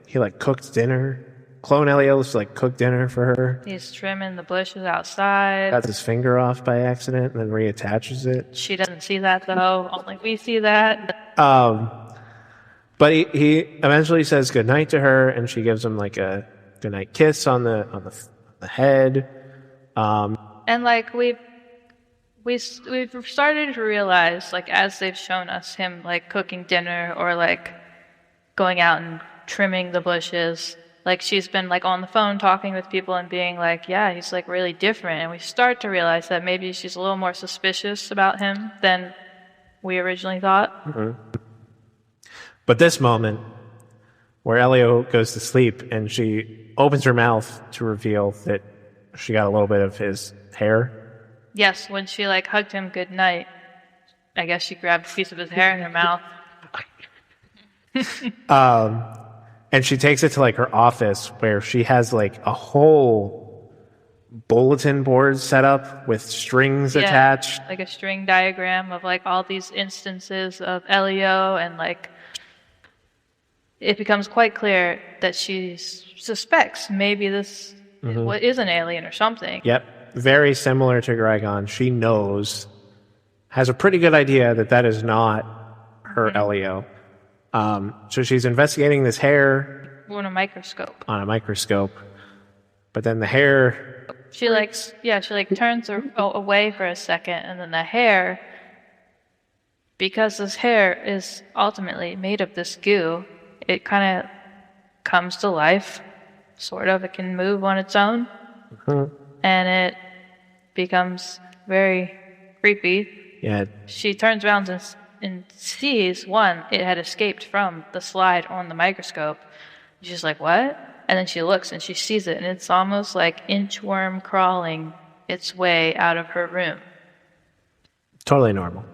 he like cooked dinner. Clone Elio's like cooked dinner for her. He's trimming the bushes outside. Got his finger off by accident and then reattaches it. She doesn't see that though. Only we see that. But he eventually says goodnight to her, and she gives him like a goodnight kiss on the head. And like we've started to realize, like as they've shown us him like cooking dinner or like going out and trimming the bushes, like she's been like on the phone talking with people and being like, yeah, he's like really different. And we start to realize that maybe she's a little more suspicious about him than we originally thought. Mm-hmm. But this moment where Elio goes to sleep and she opens her mouth to reveal that she got a little bit of his hair. Yes, when she like hugged him goodnight, I guess she grabbed a piece of his hair in her mouth. And she takes it to like her office where she has like a whole bulletin board set up with strings attached. Like a string diagram of like all these instances of Elio, and like it becomes quite clear that she suspects maybe this is an alien or something. Yep, very similar to Grigon. She knows, has a pretty good idea that is not her Elio. So she's investigating this hair On a microscope. But then the hair, she turns away for a second, and then the hair, because this hair is ultimately made of this goo, it kind of comes to life, sort of. It can move on its own, and it becomes very creepy. Yeah. She turns around and sees, it had escaped from the slide on the microscope. She's like, what? And then she looks and she sees it, and it's almost like inchworm crawling its way out of her room. Totally normal.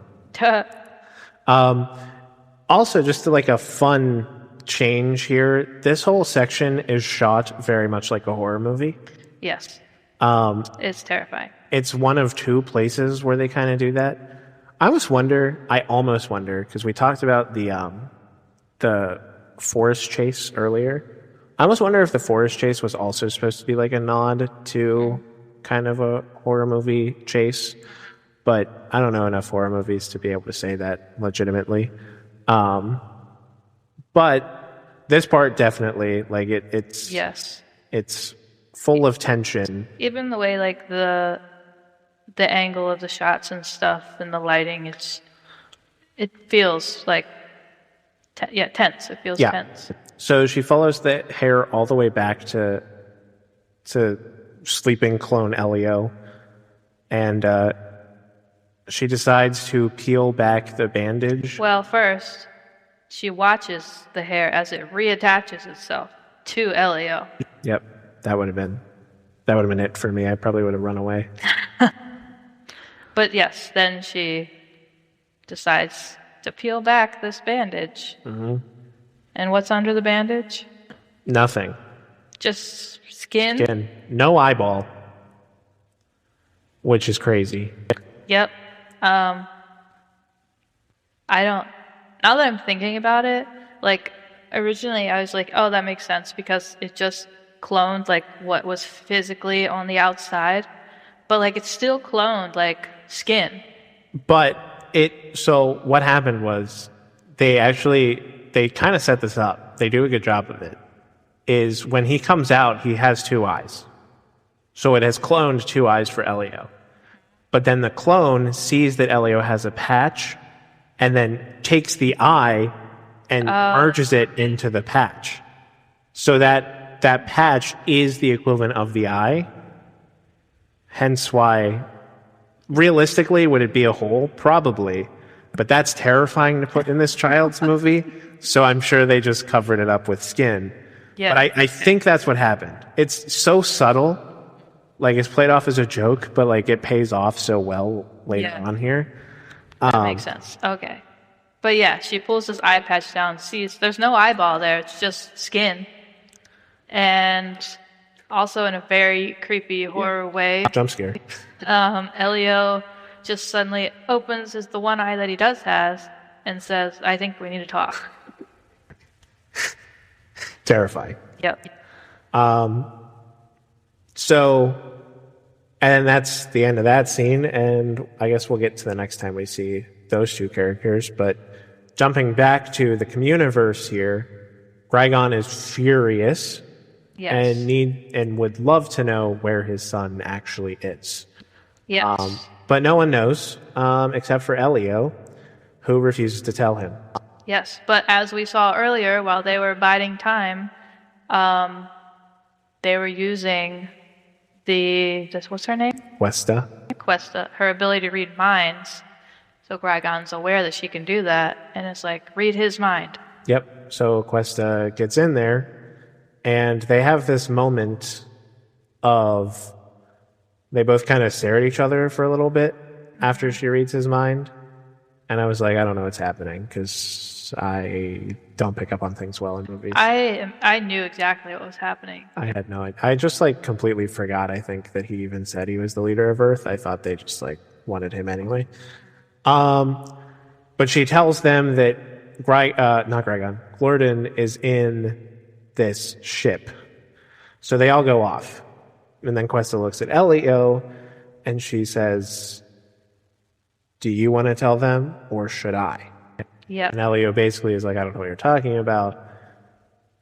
Also, just like a fun change here, this whole section is shot very much like a horror movie. Yes. It's terrifying. It's one of two places where they kind of do that. I almost wonder, because we talked about the forest chase earlier. I almost wonder if the forest chase was also supposed to be like a nod to kind of a horror movie chase, but I don't know enough horror movies to be able to say that legitimately. But this part definitely, like it's full of tension. Even the way like the angle of the shots and stuff and the lighting, it feels like tense. It feels tense. So she follows the hair all the way back to sleeping clone Elio, and she decides to peel back the bandage. Well, first, she watches the hair as it reattaches itself to Elio. Yep, that would have been it for me. I probably would have run away. But yes, then she decides to peel back this bandage. And what's under the bandage? Nothing. Just skin? Skin. No eyeball. Which is crazy. Yep. Now that I'm thinking about it, like, originally I was like, oh, that makes sense because it just cloned, like, what was physically on the outside. But, like, it's still cloned, like, skin. But so what happened was they kind of set this up. They do a good job of it. Is when he comes out, he has two eyes. So it has cloned two eyes for Elio. But then the clone sees that Elio has a patch and then takes the eye and merges it into the patch. So that patch is the equivalent of the eye. Hence why, realistically, would it be a hole? Probably. But that's terrifying to put in this child's movie, so I'm sure they just covered it up with skin. Yeah. But I think that's what happened. It's so subtle, like it's played off as a joke, but like it pays off so well later on here. That makes sense. Okay. But yeah, she pulls this eye patch down, sees there's no eyeball there, it's just skin. And also in a very creepy horror way. Jump scare. Elio just suddenly opens the one eye that he does have and says, I think we need to talk. Terrifying. Yep. So, and that's the end of that scene, and I guess we'll get to the next time we see those two characters, but jumping back to the Communiverse here, Grigon is furious and would love to know where his son actually is. Yes. But no one knows, except for Elio, who refuses to tell him. Yes, but as we saw earlier, while they were biding time, they were using what's her name? Questa, her ability to read minds. So Grigon's aware that she can do that, and it's like, read his mind. Yep, so Questa gets in there, and they have this moment of, they both kind of stare at each other for a little bit after she reads his mind, And I was like, I don't know what's happening because I don't pick up on things well in movies. I knew exactly what was happening. I had no idea. I just like completely forgot, I think, that he even said he was the leader of Earth. I thought they just like wanted him anyway. But she tells them that not Gregor, Gordon is in this ship. So they all go off. And then Questa looks at Elio and she says, do you want to tell them or should I? Yep. And Elio basically is like, I don't know what you're talking about.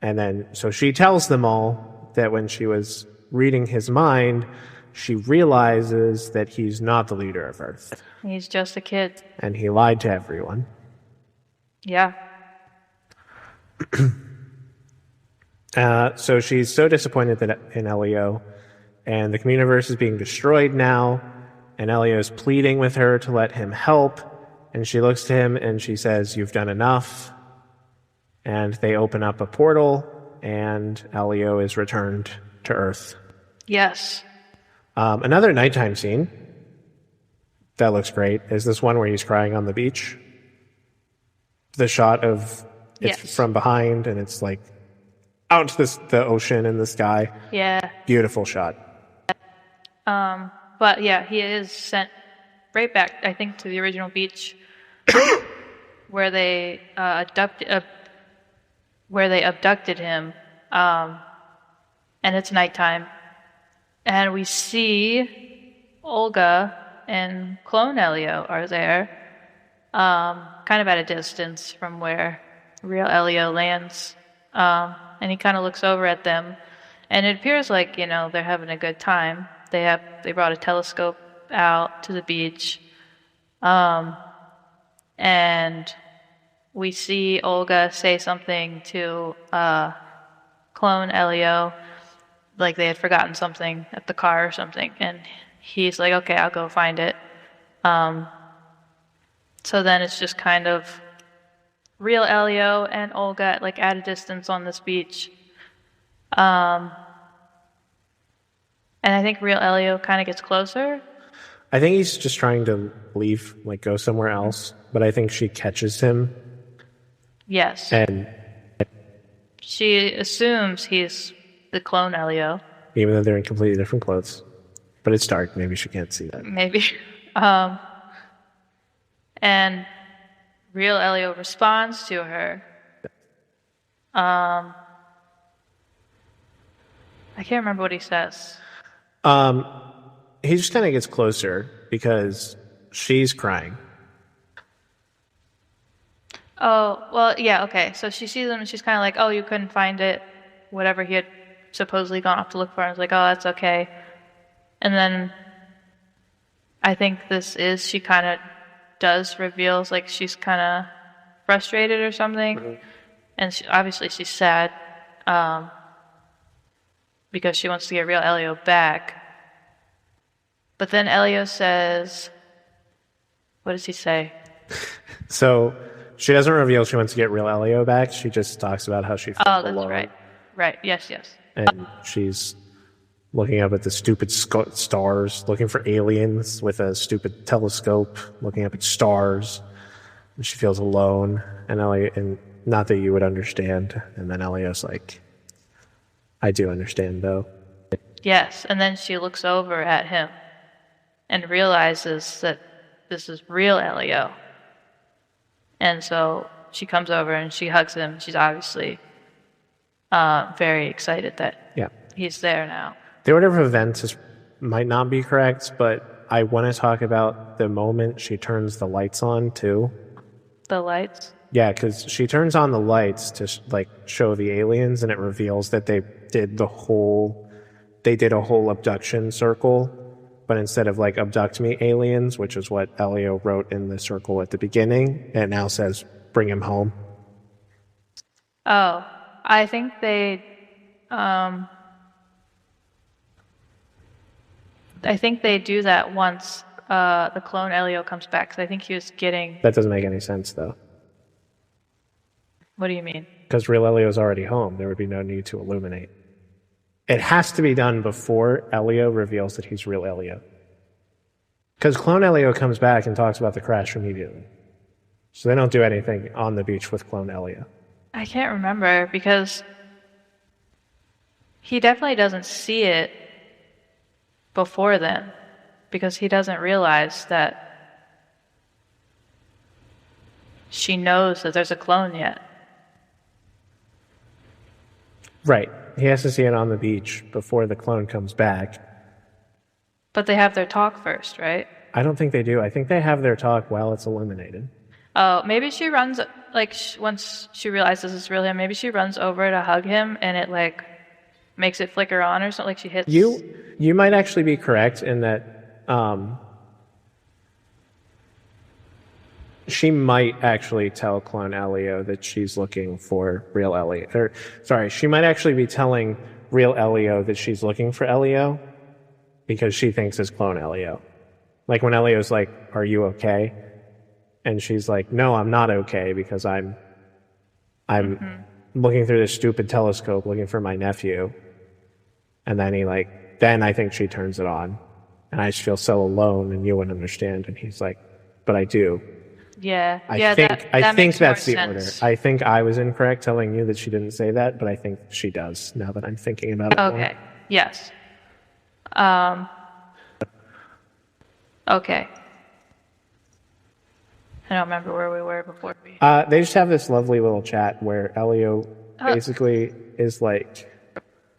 And then, so she tells them all that when she was reading his mind, she realizes that he's not the leader of Earth. He's just a kid. And he lied to everyone. Yeah. So she's so disappointed in Elio, and the communiverse is being destroyed now, and Elio's pleading with her to let him help, and she looks to him and she says, you've done enough, and they open up a portal, and Elio is returned to Earth. Yes. Another nighttime scene that looks great is this one where he's crying on the beach. The shot of it's from behind, and it's like out to the ocean and the sky. Yeah. Beautiful shot. But yeah, he is sent right back, I think, to the original beach where they abducted him. And it's nighttime, and we see Olga and clone Elio are there, kind of at a distance from where real Elio lands. And he kind of looks over at them, and it appears like, they're having a good time. They brought a telescope out to the beach, and we see Olga say something to clone Elio, like they had forgotten something at the car or something, and he's like, okay, I'll go find it. So then it's just kind of real Elio and Olga like at a distance on this beach. And I think real Elio kind of gets closer. I think he's just trying to leave, like go somewhere else, but I think she catches him. Yes. And she assumes he's the clone Elio. Even though they're in completely different clothes. But it's dark, maybe she can't see that. Maybe. And real Elio responds to her. I can't remember what he says. He just kind of gets closer because she's crying. Oh, well, yeah, okay. So she sees him and she's kind of like, oh, you couldn't find it. Whatever he had supposedly gone off to look for. I was like, oh, that's okay. And then I think she kind of does reveals, like she's kind of frustrated or something. Mm-hmm. And obviously she's sad because she wants to get real Elio back. But then Elio says, what does he say? So she doesn't reveal she wants to get real Elio back. She just talks about how she feels alone. Oh, that's right. Right, yes. And she's looking up at the stupid stars, looking for aliens with a stupid telescope, looking up at stars. And she feels alone. And Elio, and not that you would understand. And then Elio's like, I do understand, though. Yes, and then she looks over at him and realizes that this is real Elio. And so she comes over and she hugs him. She's obviously very excited that he's there now. The order of events might not be correct, but I want to talk about the moment she turns the lights on, too. The lights? Yeah, because she turns on the lights to show the aliens, and it reveals that they did a whole abduction circle, but instead of abduct me aliens, which is what Elio wrote in the circle at the beginning, it now says bring him home. Oh, I think they do that once the clone Elio comes back, because I think he was getting... That doesn't make any sense, though. What do you mean? Because real Elio's already home. There would be no need to illuminate. It has to be done before Elio reveals that he's real Elio. Because clone Elio comes back and talks about the crash immediately. So they don't do anything on the beach with clone Elio. I can't remember because he definitely doesn't see it before then because he doesn't realize that she knows that there's a clone yet. Right. He has to see it on the beach before the clone comes back. But they have their talk first, right? I don't think they do. I think they have their talk while it's illuminated. Oh, maybe she runs, like, once she realizes it's real him, maybe she runs over to hug him and it, like, makes it flicker on or something, like she hits... You might actually be correct in that she might actually tell clone Elio that she's looking for real Elio. Or, sorry, she might actually be telling real Elio that she's looking for Elio because she thinks it's clone Elio. Like when Elio's like, "Are you okay?" And she's like, "No, I'm not okay because I'm looking through this stupid telescope looking for my nephew." And then then I think she turns it on. And I just feel so alone and you wouldn't understand. And he's like, "But I do." Yeah. I think that's the order. I think I was incorrect telling you that she didn't say that, but I think she does now that I'm thinking about it more. Okay. Yes. Okay. I don't remember where we were before we... They just have this lovely little chat where Elio basically is like...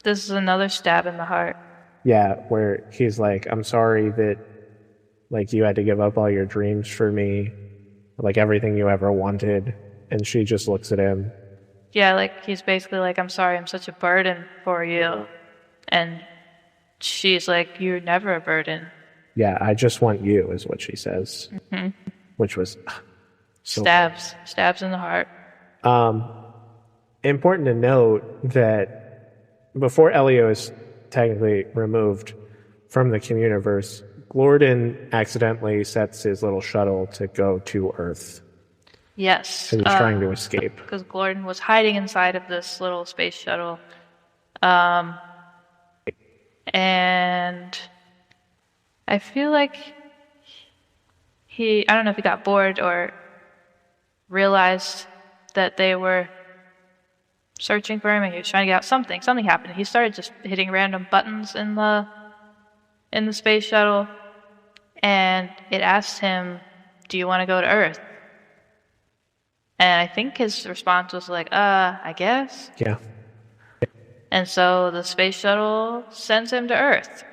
This is another stab in the heart. Yeah, where he's like, "I'm sorry that like you had to give up all your dreams for me, like everything you ever wanted." And she just looks at him. Yeah, like he's basically like, "I'm sorry, I'm such a burden for you." And she's like, "You're never a burden." Yeah, "I just want you," is what she says. Mm-hmm. Which was so stabs in the heart. Important to note that before Elio is technically removed from the communiverse, Glorden accidentally sets his little shuttle to go to Earth. Yes. He's trying to escape. Because Glorden was hiding inside of this little space shuttle. And I feel like I don't know if he got bored or realized that they were searching for him and he was trying to get out something. Something happened. He started just hitting random buttons in the space shuttle and it asked him, "Do you want to go to Earth?" And I think his response was like, I guess. Yeah. And so the space shuttle sends him to Earth.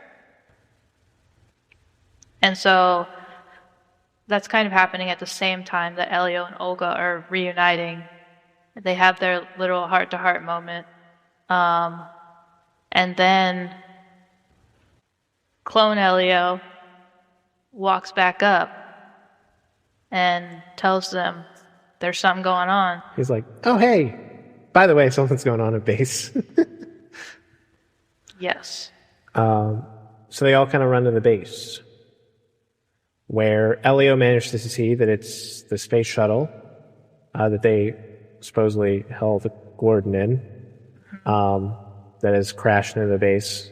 And so that's kind of happening at the same time that Elio and Olga are reuniting. They have their little heart-to-heart moment. And then clone Elio walks back up and tells them there's something going on. He's like, "Oh, hey, by the way, something's going on at base." Yes. So they all kind of run to the base, where Elio managed to see that it's the space shuttle that they supposedly held Glorden in that has crashed into the base.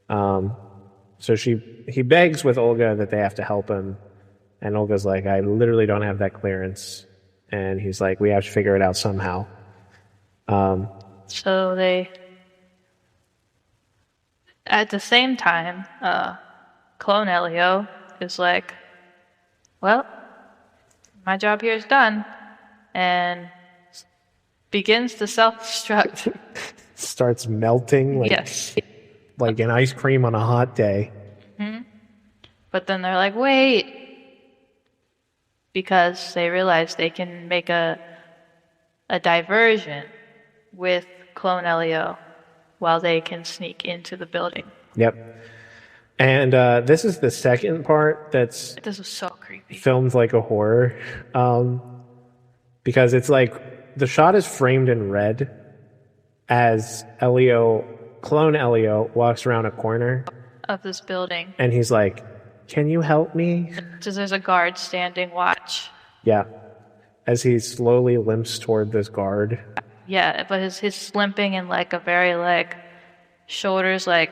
So he begs with Olga that they have to help him, and Olga's like, "I literally don't have that clearance." And he's like, "We have to figure it out somehow." So they, at the same time, clone Elio is like, "Well, my job here is done," and begins to self-destruct. Starts melting like an ice cream on a hot day. Mm-hmm. But then they're like, "Wait," because they realize they can make a diversion with clone Elio while they can sneak into the building. Yep. And this is the second part that's This was so creepy. filmed like a horror, because it's like the shot is framed in red as clone Elio walks around a corner Of this building. and he's like, "Can you help me?" So there's a guard standing watch. Yeah. As he slowly limps toward this guard. Yeah, but his limping and like a very like shoulders like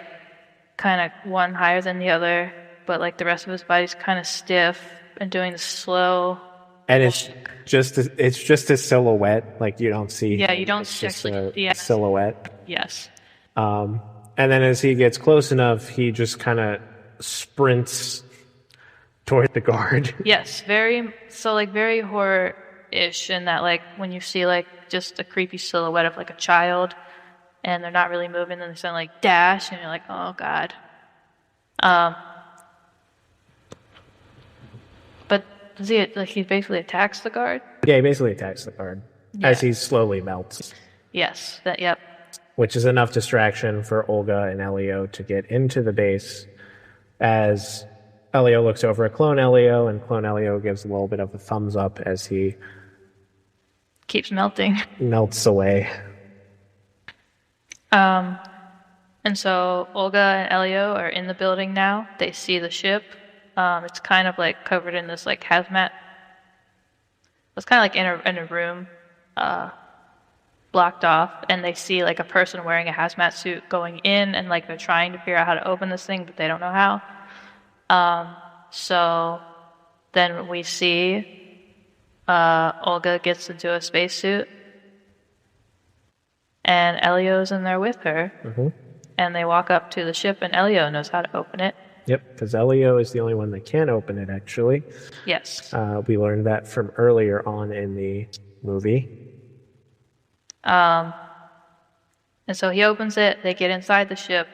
kind of one higher than the other, but like the rest of his body's kind of stiff and doing the slow And it's just a silhouette. Like you don't see Yeah, him. you don't It's just actually a see it. silhouette. Yes. And then as he gets close enough, he just kind of sprints toward the guard. Yes, very horror-ish in that like when you see like just a creepy silhouette of like a child and they're not really moving and they suddenly like dash and you're like, oh god. But does he like he basically attacks the guard? Yeah, he basically attacks the guard as Yeah. he slowly melts, Yes, that yep. which is enough distraction for Olga and Elio to get into the base as Elio looks over at Clone Elio, and Clone Elio gives a little bit of a thumbs up as he Keeps melting. melts away. And so Olga and Elio are in the building now. They see the ship. It's kind of like covered in this like hazmat. It's kind of like in a room, blocked off, and they see like a person wearing a hazmat suit going in, and like they're trying to figure out how to open this thing, but they don't know how. So then we see Olga gets into a spacesuit, and Elio's in there with her, and they walk up to the ship, and Elio knows how to open it. Yep, because Elio is the only one that can open it, actually. Yes. We learned that from earlier on in the movie. And so he opens it, they get inside the ship,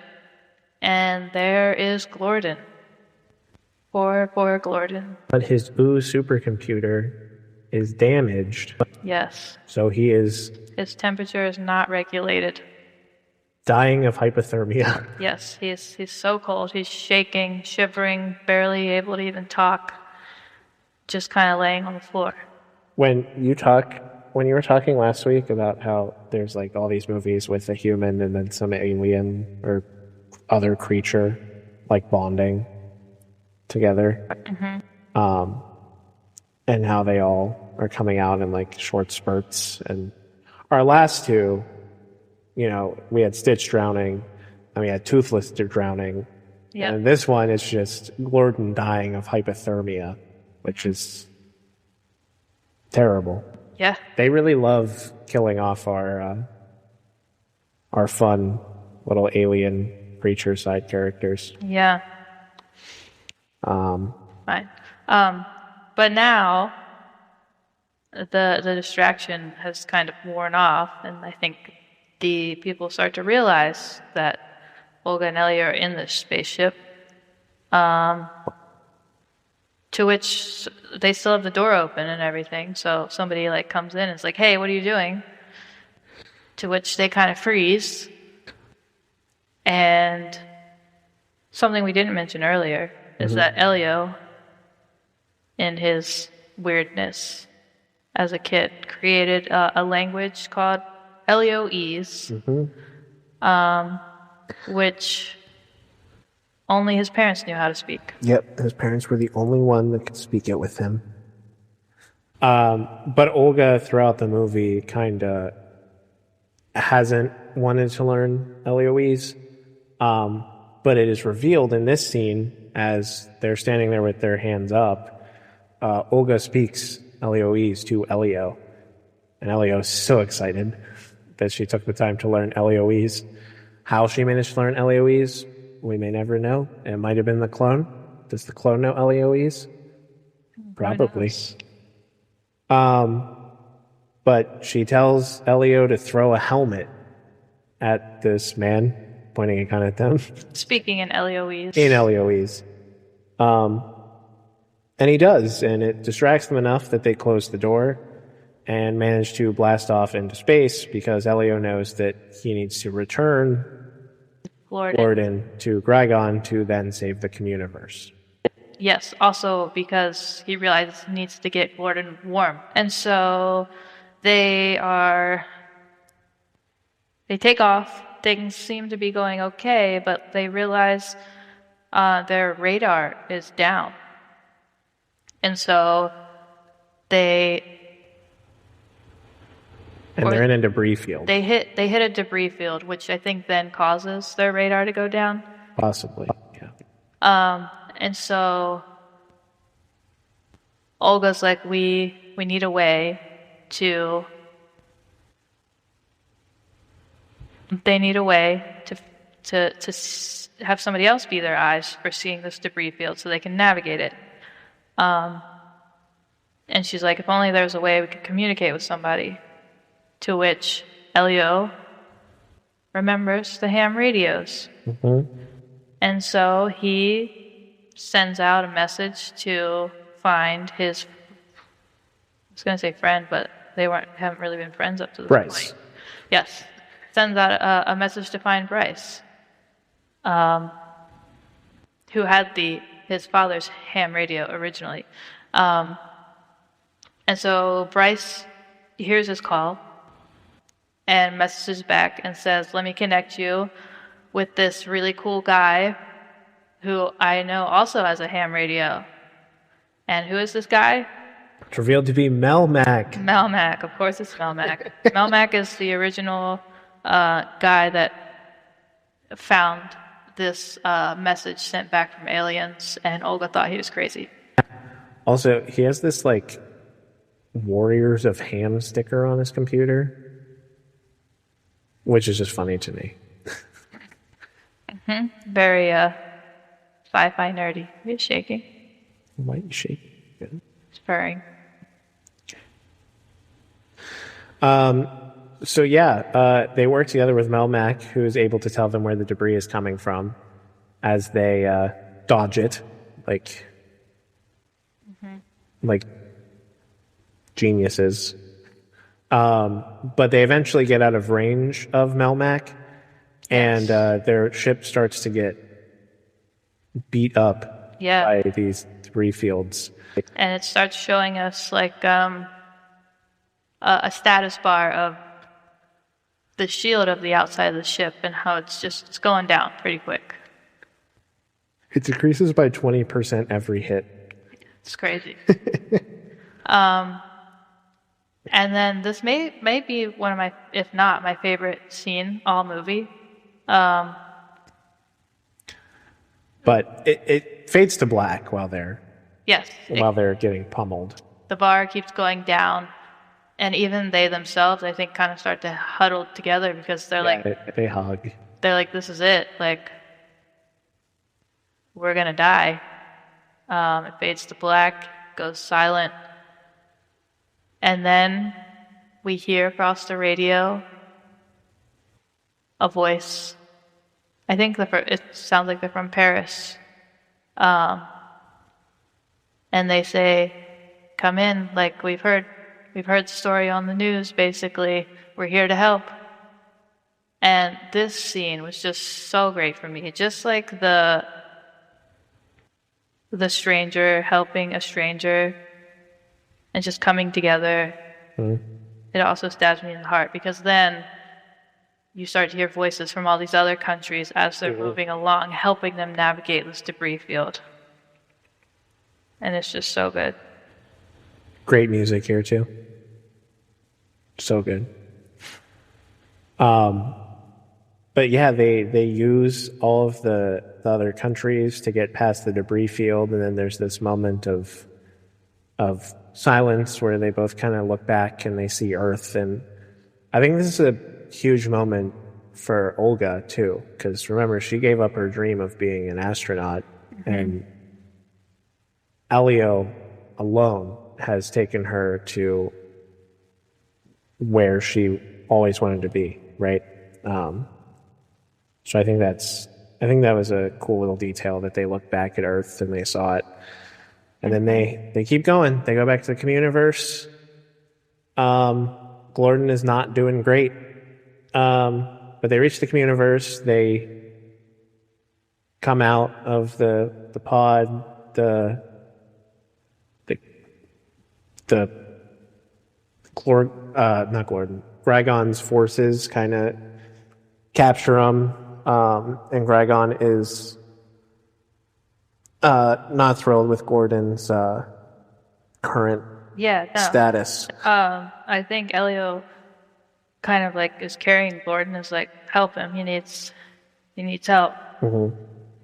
and there is Glorden. Poor Glorden. But his supercomputer is damaged, Yes. so he is His temperature is not regulated. dying of hypothermia. Yes, he's so cold. He's shaking, shivering, barely able to even talk. Just kind of laying on the floor. When you were talking last week about how there's like all these movies with a human and then some alien or other creature like bonding together, and how they all are coming out in like short spurts. And our last two, we had Stitch drowning, and we had Toothless drowning, Yep. and this one is just Gordon dying of hypothermia, which is terrible. Yeah. They really love killing off our fun little alien creature side characters. Yeah. Fine. But now the distraction has kind of worn off, and I think the people start to realize that Olga and Ellie are in this spaceship. To which they still have the door open and everything, so somebody like comes in and is like, "Hey, what are you doing?" To which they kind of freeze. And something we didn't mention earlier is that Elio, in his weirdness as a kid, created a language called Elioese, which only his parents knew how to speak. Yep, his parents were the only one that could speak it with him. But Olga, throughout the movie, kind of hasn't wanted to learn Elioese. But it is revealed in this scene, as they're standing there with their hands up, Olga speaks Elioese to Elio. And Elio is so excited that she took the time to learn Elioese. How she managed to learn Elioese, we may never know. It might have been the clone. Does the clone know Elioese? Probably. But she tells Elio to throw a helmet at this man, pointing a gun at them. Speaking in Elioese. In Elioese. And he does, and it distracts them enough that they close the door and manage to blast off into space because Elio knows that he needs to return Gordon to Grygon to then save the Communiverse. Yes, also because he realizes he needs to get Gordon warm. And so they take off. Things seem to be going okay, but they realize their radar is down. And so they're in a debris field. They hit a debris field, which I think then causes their radar to go down. Possibly, yeah. And so Olga's like, we need a way to they need a way to have somebody else be their eyes for seeing this debris field so they can navigate it. And she's like, if only there was a way we could communicate with somebody. To which Elio remembers the ham radios. And so he sends out a message to find his, I was going to say friend, but they haven't really been friends up to this Bryce. point. Yes. Sends out a message to find Bryce, who had his father's ham radio originally. And so Bryce hears his call and messages back and says, let me connect you with this really cool guy who I know also has a ham radio. And who is this guy? It's revealed to be Melmac. Melmac. Of course it's Melmac. Melmac is the original guy that found this message sent back from aliens, and Olga thought he was crazy. Also, he has this, like, Warriors of Ham sticker on his computer, which is just funny to me. Very sci-fi nerdy. He's shaking. Why are you shaking? Good. He's purring. So yeah, they work together with Melmac, who is able to tell them where the debris is coming from as they dodge it, like geniuses. But they eventually get out of range of Melmac, and their ship starts to get beat up by these debris fields. And it starts showing us like a status bar of the shield of the outside of the ship and how it's going down pretty quick. It decreases by 20% every hit. It's crazy. And then this may be one of my, if not my favorite scene all movie. But it fades to black while they're getting pummeled. The bar keeps going down, and even they themselves, I think, kind of start to huddle together because they're they hug. They're like, this is it. Like, we're gonna die. It fades to black, goes silent, and then we hear across the radio a voice. I think it sounds like they're from Paris. And they say, come in, like we've heard the story on the news, basically. We're here to help. And this scene was just so great for me. Just like the stranger helping a stranger and just coming together. It also stabs me in the heart because then you start to hear voices from all these other countries as they're moving along, helping them navigate this debris field. And it's just so good. Great music here, too. So good. But yeah, they use all of the other countries to get past the debris field, and then there's this moment of silence where they both kind of look back and they see Earth. And I think this is a huge moment for Olga, too, because remember, she gave up her dream of being an astronaut, and Elio alone has taken her to where she always wanted to be, right? So I think that was a cool little detail that they looked back at Earth and they saw it. And then they keep going. They go back to the Communiverse. Gordon is not doing great. But they reach the Communiverse. They come out of the pod. Not Gordon. Gragon's forces kind of capture him, and Gragon is not thrilled with Gordon's current status. I think Elio kind of like is carrying Gordon, is like, help him. He needs help.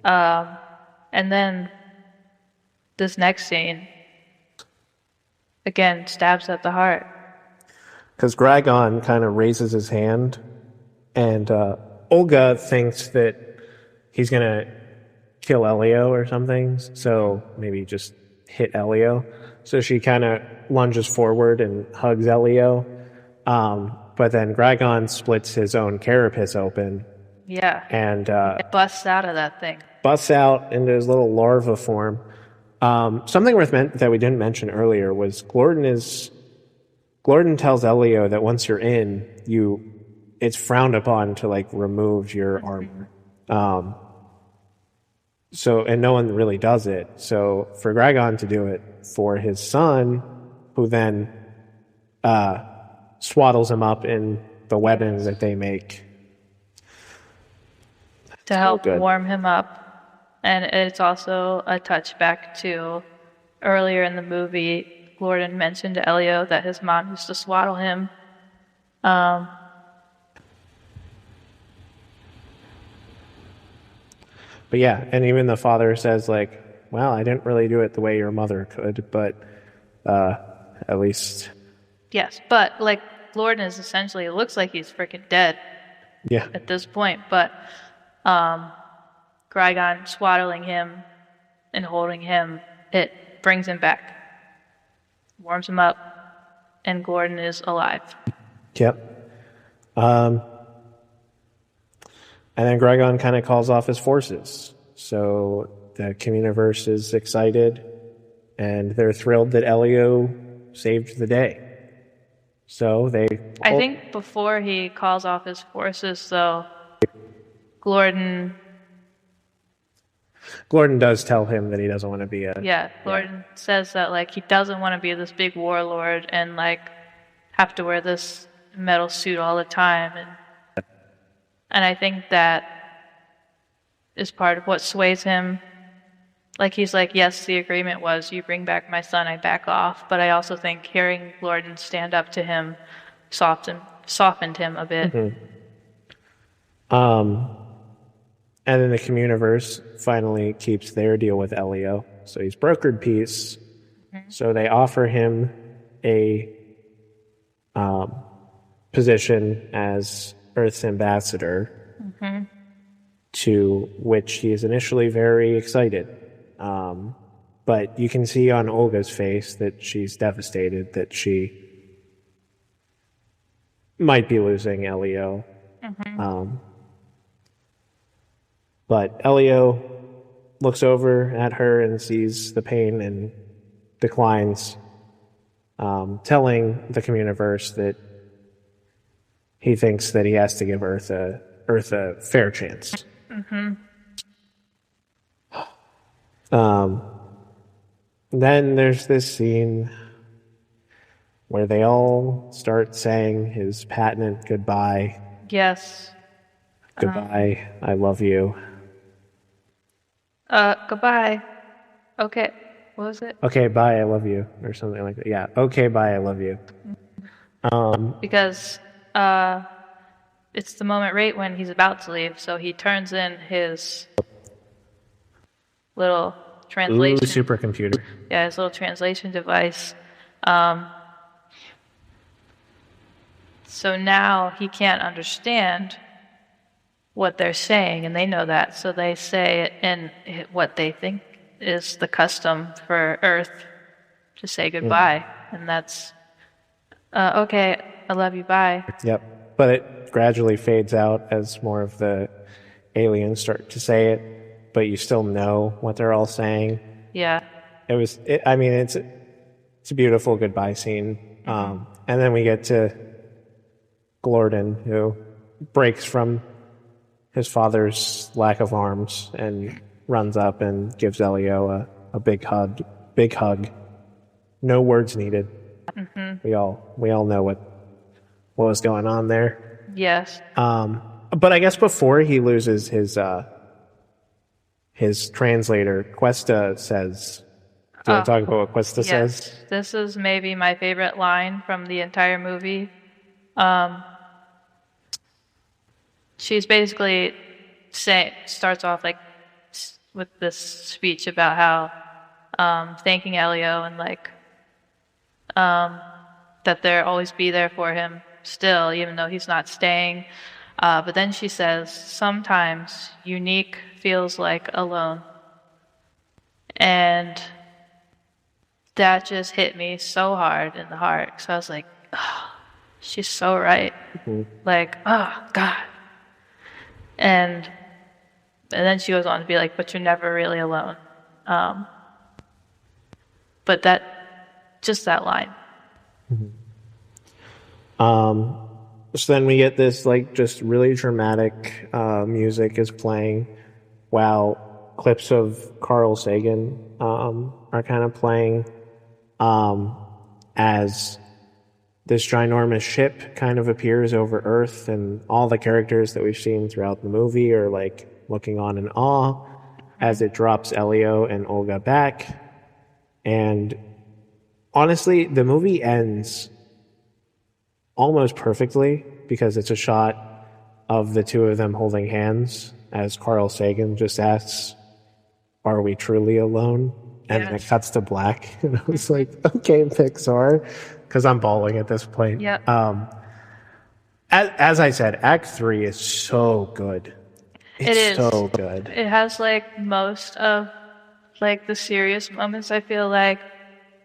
And then this next scene, Again, stabs at the heart. Because Gragon kind of raises his hand, and Olga thinks that he's gonna kill Elio or something, so maybe just hit Elio. So she kind of lunges forward and hugs Elio. But then Gragon splits his own carapace open Yeah. and It busts out of that thing. busts out into his little larva form. Something that we didn't mention earlier was Gordon tells Elio that once you're in, it's frowned upon to like remove your armor. And no one really does it. So for Gragon to do it for his son, who then swaddles him up in the webbing that they make to help warm him up. And it's also a touchback to earlier in the movie, Gordon mentioned to Elio that his mom used to swaddle him. But yeah, and even the father says like, well, I didn't really do it the way your mother could, but at least... Yes, but like Gordon is essentially, it looks like he's freaking dead at this point, but Gragon swaddling him and holding him, it brings him back, warms him up, and Gordon is alive. Yep. And then Gragon kind of calls off his forces. So the Communiverse is excited, and they're thrilled that Elio saved the day. So I think before he calls off his forces, though, Gordon does tell him that he doesn't want to be Gordon says that like he doesn't want to be this big warlord and like have to wear this metal suit all the time, and I think that is part of what sways him. Like he's like, yes, the agreement was you bring back my son, I back off, but I also think hearing Gordon stand up to him softened him a bit. And then the Communiverse finally keeps their deal with Elio. So he's brokered peace. So they offer him a position as Earth's ambassador, to which he is initially very excited. But you can see on Olga's face that she's devastated that she might be losing Elio. But Elio looks over at her and sees the pain and declines, telling the Communiverse that he thinks that he has to give Earth a fair chance. Then there's this scene where they all start saying his patent goodbye. Yes. Goodbye, I love you. Goodbye. Okay. What was it? Okay, bye, I love you, or something like that. Yeah. Okay, bye, I love you. Because it's the moment right when he's about to leave, so he turns in his little translation. Supercomputer. Yeah, his little translation device. So now he can't understand what they're saying, and they know that, so they say it in what they think is the custom for Earth to say goodbye, and that's okay, I love you, bye. Yep, but it gradually fades out as more of the aliens start to say it, but you still know what they're all saying. Yeah. It's a beautiful goodbye scene. And then we get to Gordon, who breaks from his father's lack of arms and runs up and gives Elio a big hug. Big hug. No words needed. We all know what was going on there. Yes. But I guess before he loses his translator, Questa says... Do you want to talk about what Questa says? This is maybe my favorite line from the entire movie. She's basically starts off like with this speech about how thanking Elio and like that they'll always be there for him still, even though he's not staying. But then she says, sometimes unique feels like alone. And that just hit me so hard in the heart. So I was like, oh, she's so right. Like, oh, God. And then she goes on to be like, but you're never really alone. But just that line. So then we get this like just really dramatic music is playing while clips of Carl Sagan are kind of playing as this ginormous ship kind of appears over Earth, and all the characters that we've seen throughout the movie are like looking on in awe as it drops Elio and Olga back. And honestly, the movie ends almost perfectly because it's a shot of the two of them holding hands as Carl Sagan just asks, "Are we truly alone?" And then it cuts to black. And I was like, okay, Pixar, because I'm bawling at this point. Yep. As I said, Act 3 is so good. It's so good. It has like most of like the serious moments, I feel like,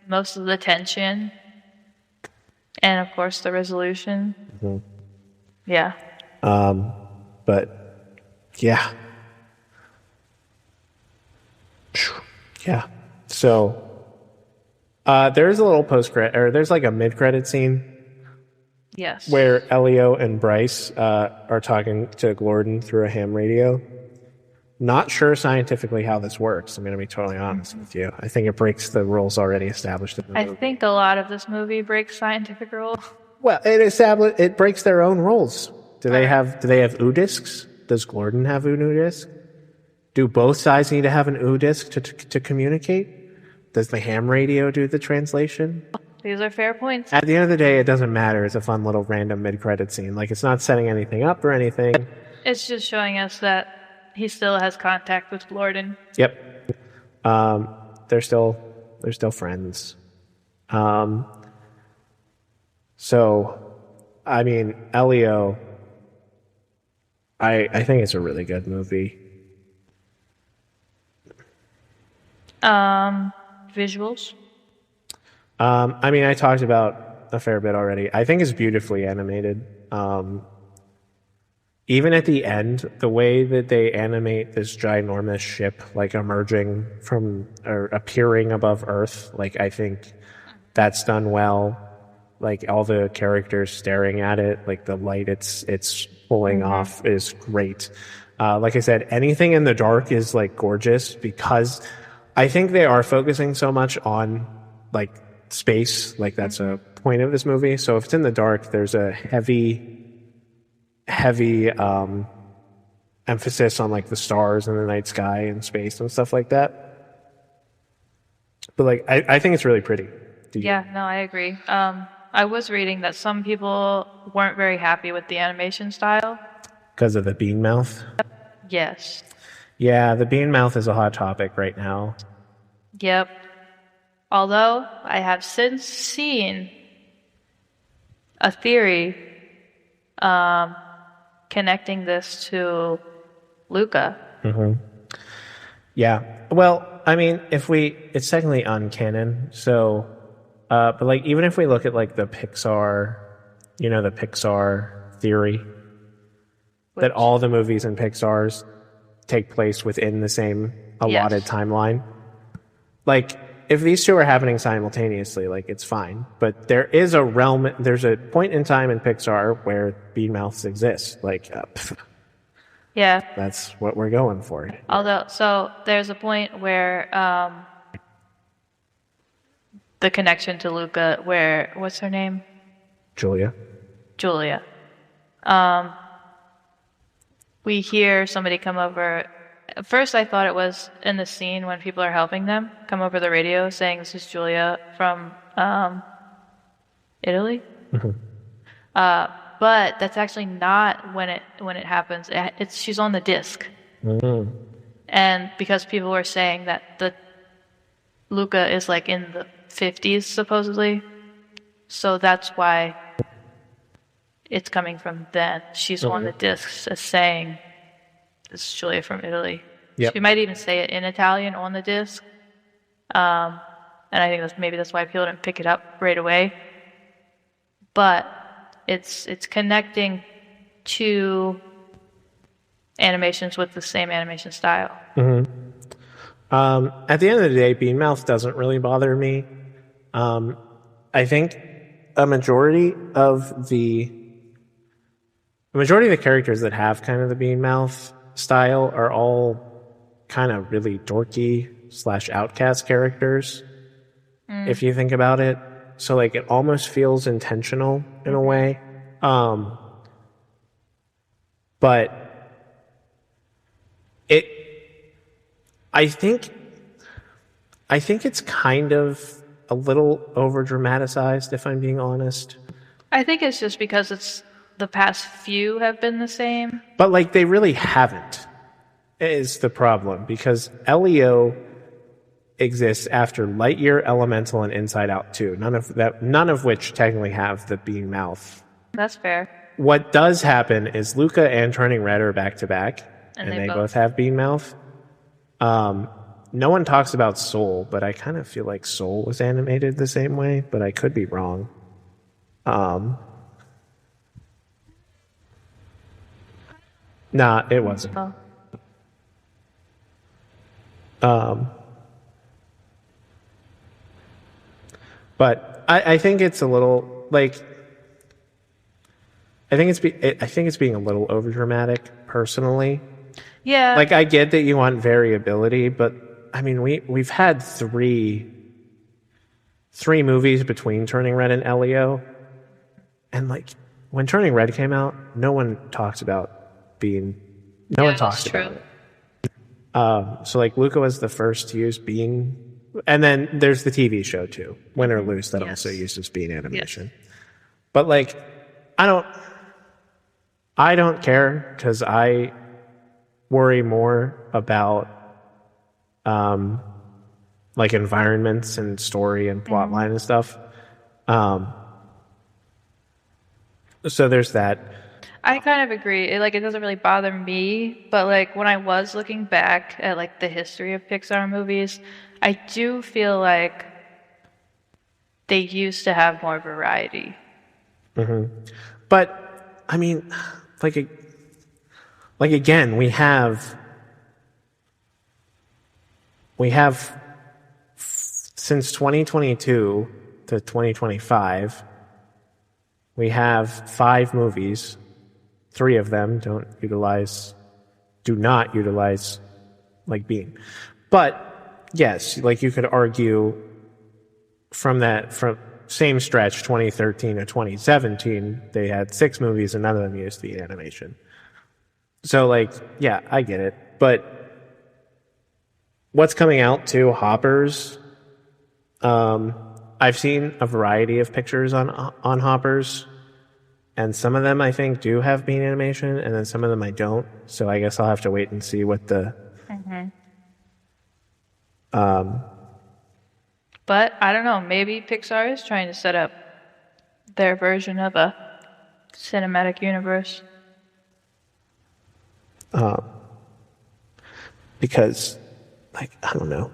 most of the tension, and of course the resolution. Yeah. But yeah. Yeah. So there's a little there's like a mid-credit scene. Yes. Where Elio and Bryce are talking to Gordon through a ham radio. Not sure scientifically how this works. I'm going to be totally honest with you. I think it breaks the rules already established in the movie. I think a lot of this movie breaks scientific rules. Well, it breaks their own rules. Do they have OO discs? Does Gordon have OO disc? Do both sides need to have an OO disc to communicate? Does the ham radio do the translation? These are fair points. At the end of the day, it doesn't matter. It's a fun little random mid-credit scene. Like, it's not setting anything up or anything. It's just showing us that he still has contact with Gordon. Yep. They're still friends. So, I mean, Elio, I think it's a really good movie. Visuals. I mean, I talked about a fair bit already. I think it's beautifully animated. Even at the end, the way that they animate this ginormous ship, like emerging from or appearing above Earth, like I think that's done well. Like all the characters staring at it, like the light it's pulling off is great. Like I said, anything in the dark is like gorgeous because I think they are focusing so much on like space, like that's a point of this movie. So if it's in the dark, there's a heavy emphasis on like the stars and the night sky and space and stuff like that. But like I think it's really pretty. Yeah, no, I agree. I was reading that some people weren't very happy with the animation style because of the bean mouth. Yes. Yeah, the bean mouth is a hot topic right now. Yep. Although I have since seen a theory connecting this to Luca. Yeah. Well, I mean, it's technically uncanon. So, but like, even if we look at like the Pixar, the Pixar theory, that all the movies in Pixar's take place within the same allotted timeline. Like, if these two are happening simultaneously, like, it's fine. But there's a point in time in Pixar where bean mouths exist. Like, yeah. That's what we're going for. So there's a point where the connection to Luca, where, what's her name? Julia. We hear somebody come over. At first, I thought it was in the scene when people are helping them come over the radio saying, "This is Julia from Italy." But that's actually not when it happens. She's on the disc, and because people were saying that the Luca is like in the 50s supposedly, So that's why it's coming from then. She's on the discs as saying, "This is Julia from Italy." Yep. She might even say it in Italian on the disc. And I think that's why people didn't pick it up right away. But it's connecting two animations with the same animation style. At the end of the day, Bean Mouth doesn't really bother me. I think a majority of the characters that have kind of the Bean Mouth style are all kind of really dorky / outcast characters, if you think about it. So like it almost feels intentional in a way. But I think it's kind of a little over dramatized, if I'm being honest. I think it's just because it's the past few have been the same. But like they really haven't, is the problem, because Elio exists after Lightyear, Elemental, and Inside Out 2. None of which technically have the Bean Mouth. That's fair. What does happen is Luca and Turning Red are back to back, and they both have Bean Mouth. No one talks about Soul, but I kind of feel like Soul was animated the same way, but I could be wrong. Nah, it wasn't. But I think it's a little like I think it's being a little overdramatic personally. Yeah. Like I get that you want variability, but I mean we've had three movies between Turning Red and Elio, and like when Turning Red came out, no one talks about Bean. No one talks about it. So like Luca was the first to use Bean. And then there's the TV show too, Win or Lose, that also uses Bean animation. Yes. But like, I don't care, because I worry more about like environments and story and plot line and stuff. So there's that. I kind of agree. It doesn't really bother me, but like when I was looking back at like the history of Pixar movies, I do feel like they used to have more variety. But I mean, like again, we have since 2022 to 2025, we have 5 movies. 3 of them do not utilize like Bean. But yes, like you could argue from same stretch, 2013 to 2017, they had 6 movies and none of them used Bean animation. So like, yeah, I get it. But what's coming out to Hoppers, I've seen a variety of pictures on Hoppers. And some of them, I think, do have Bean animation, and then some of them I don't. So I guess I'll have to wait and see what the... But I don't know. Maybe Pixar is trying to set up their version of a cinematic universe. Because, like, I don't know.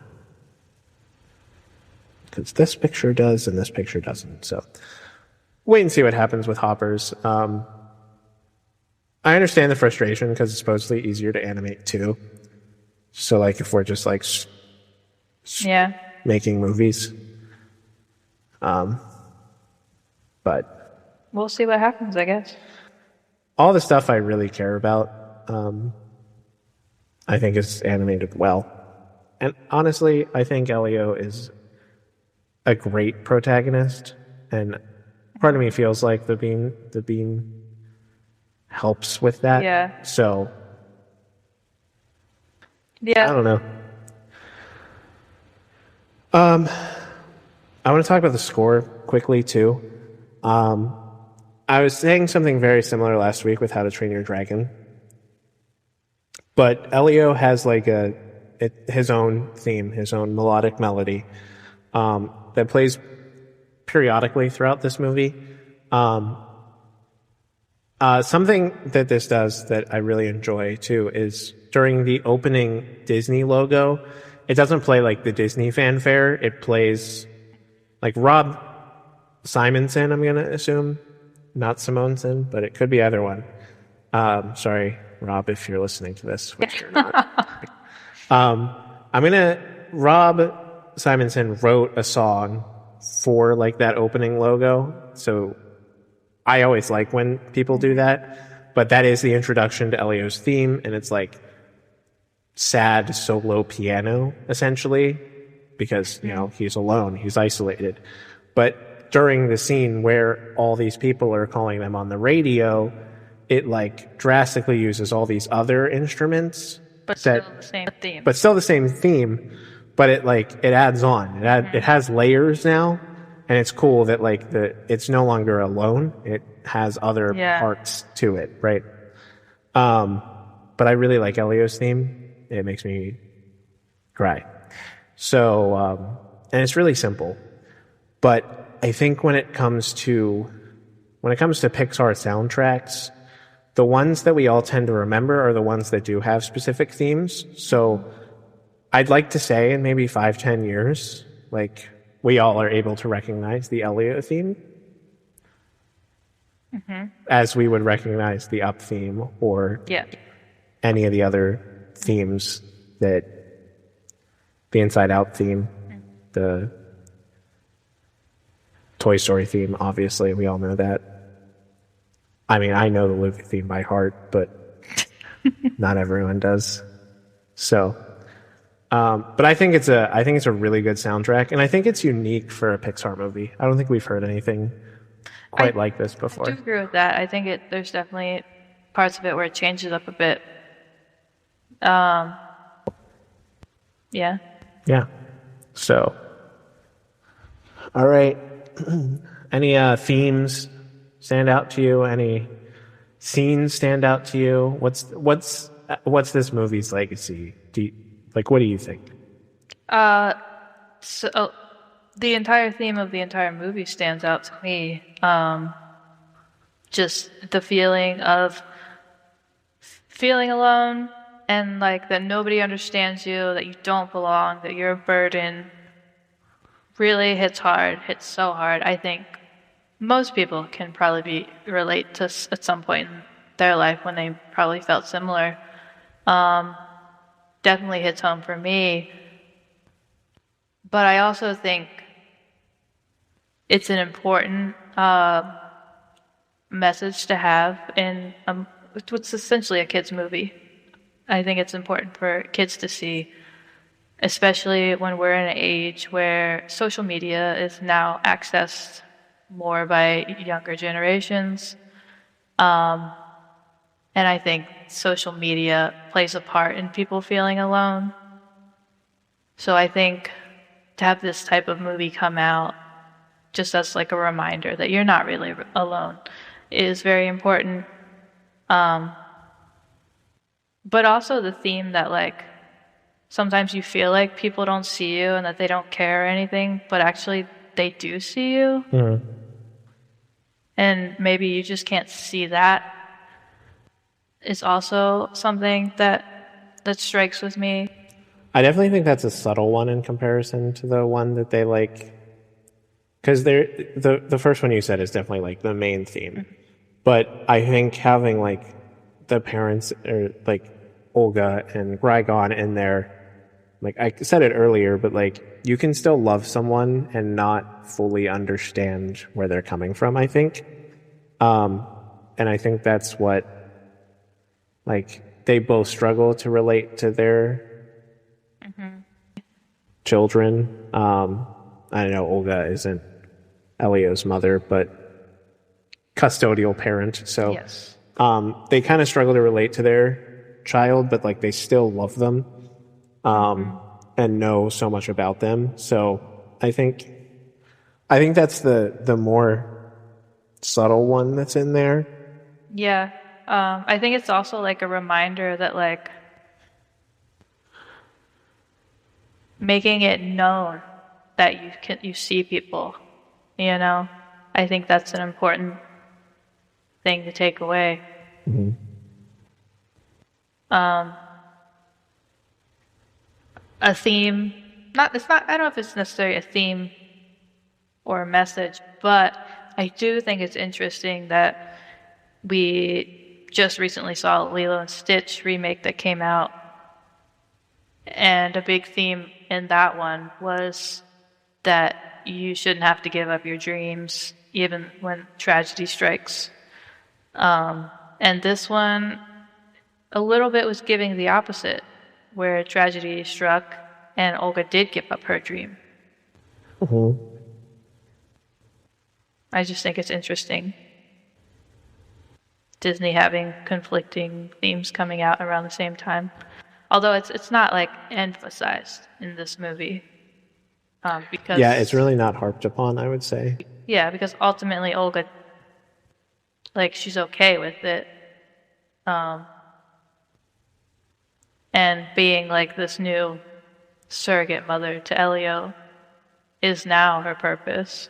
Because this picture does and this picture doesn't, so... Wait and see what happens with Hoppers. I understand the frustration because it's supposedly easier to animate too. So like if we're just like making movies. But we'll see what happens, I guess. All the stuff I really care about, I think is animated well. And honestly, I think Elio is a great protagonist, and part of me feels like the bean helps with that. Yeah. So, yeah, I don't know. I want to talk about the score quickly too. I was saying something very similar last week with How to Train Your Dragon, but Elio has like his own theme, his own melodic melody that plays periodically throughout this movie. Something that this does that I really enjoy too is during the opening Disney logo, it doesn't play like the Disney fanfare. It plays like Rob Simonson, I'm going to assume, not Simonson, but it could be either one. Sorry, Rob, if you're listening to this, which you're not. Rob Simonson wrote a song for like that opening logo. So I always like when people do that, but that is the introduction to Elio's theme, and it's like sad solo piano essentially because, you know, he's alone, he's isolated. But during the scene where all these people are calling them on the radio, it like drastically uses all these other instruments, But still the same theme. but still the same theme, but it adds on. It has layers now, and it's cool that like it's no longer alone. It has other parts to it, right? But I really like Elio's theme. It makes me cry. So, and it's really simple. But I think when it comes to Pixar soundtracks, the ones that we all tend to remember are the ones that do have specific themes. So I'd like to say in maybe 5-10 years, like we all are able to recognize the Elio theme as we would recognize the Up theme or any of the other themes that the Inside Out theme, the Toy Story theme, obviously, we all know that. I mean, I know the Luca theme by heart, but not everyone does. So, but I think it's a really good soundtrack, and I think it's unique for a Pixar movie. I don't think we've heard anything quite like this before. I do agree with that. I think there's definitely parts of it where it changes up a bit. Yeah. Yeah. So, all right. Any themes stand out to you? Any scenes stand out to you? What's this movie's legacy? What do you think? So the entire theme of the entire movie stands out to me. Just the feeling of feeling alone and like that nobody understands you, that you don't belong, that you're a burden, really hits so hard. I think most people can probably relate to at some point in their life when they probably felt similar. Definitely hits home for me. But I also think it's an important message to have in what's essentially a kid's movie. I think it's important for kids to see, especially when we're in an age where social media is now accessed more by younger generations. And I think social media plays a part in people feeling alone. So I think to have this type of movie come out just as like a reminder that you're not really alone is very important. But also the theme that like sometimes you feel like people don't see you and that they don't care or anything, but actually they do see you. Mm-hmm. And maybe you just can't see that is also something that strikes with me. I definitely think that's a subtle one in comparison to the one that they like, because the first one you said is definitely like the main theme, but I think having like the parents or like Olga and Grigon in there, like I said it earlier, but like you can still love someone and not fully understand where they're coming from, I think. And I think that's what, like, they both struggle to relate to their children. I know Olga isn't Elio's mother, but custodial parent. So Yes. They kind of struggle to relate to their child, but like they still love them and know so much about them. So I think that's the more subtle one that's in there. Yeah. I think it's also like a reminder that like making it known that you see people, you know? I think that's an important thing to take away. Mm-hmm. A theme, I don't know if it's necessarily a theme or a message, but I do think it's interesting that we just recently saw Lilo and Stitch remake that came out, and a big theme in that one was that you shouldn't have to give up your dreams even when tragedy strikes. And this one, a little bit was giving the opposite, where tragedy struck and Olga did give up her dream. Mm-hmm. I just think it's interesting. Disney having conflicting themes coming out around the same time. Although it's not like emphasized in this movie. Because Yeah, it's really not harped upon, I would say. Yeah, because ultimately Olga, like, she's okay with it. And being like this new surrogate mother to Elio is now her purpose.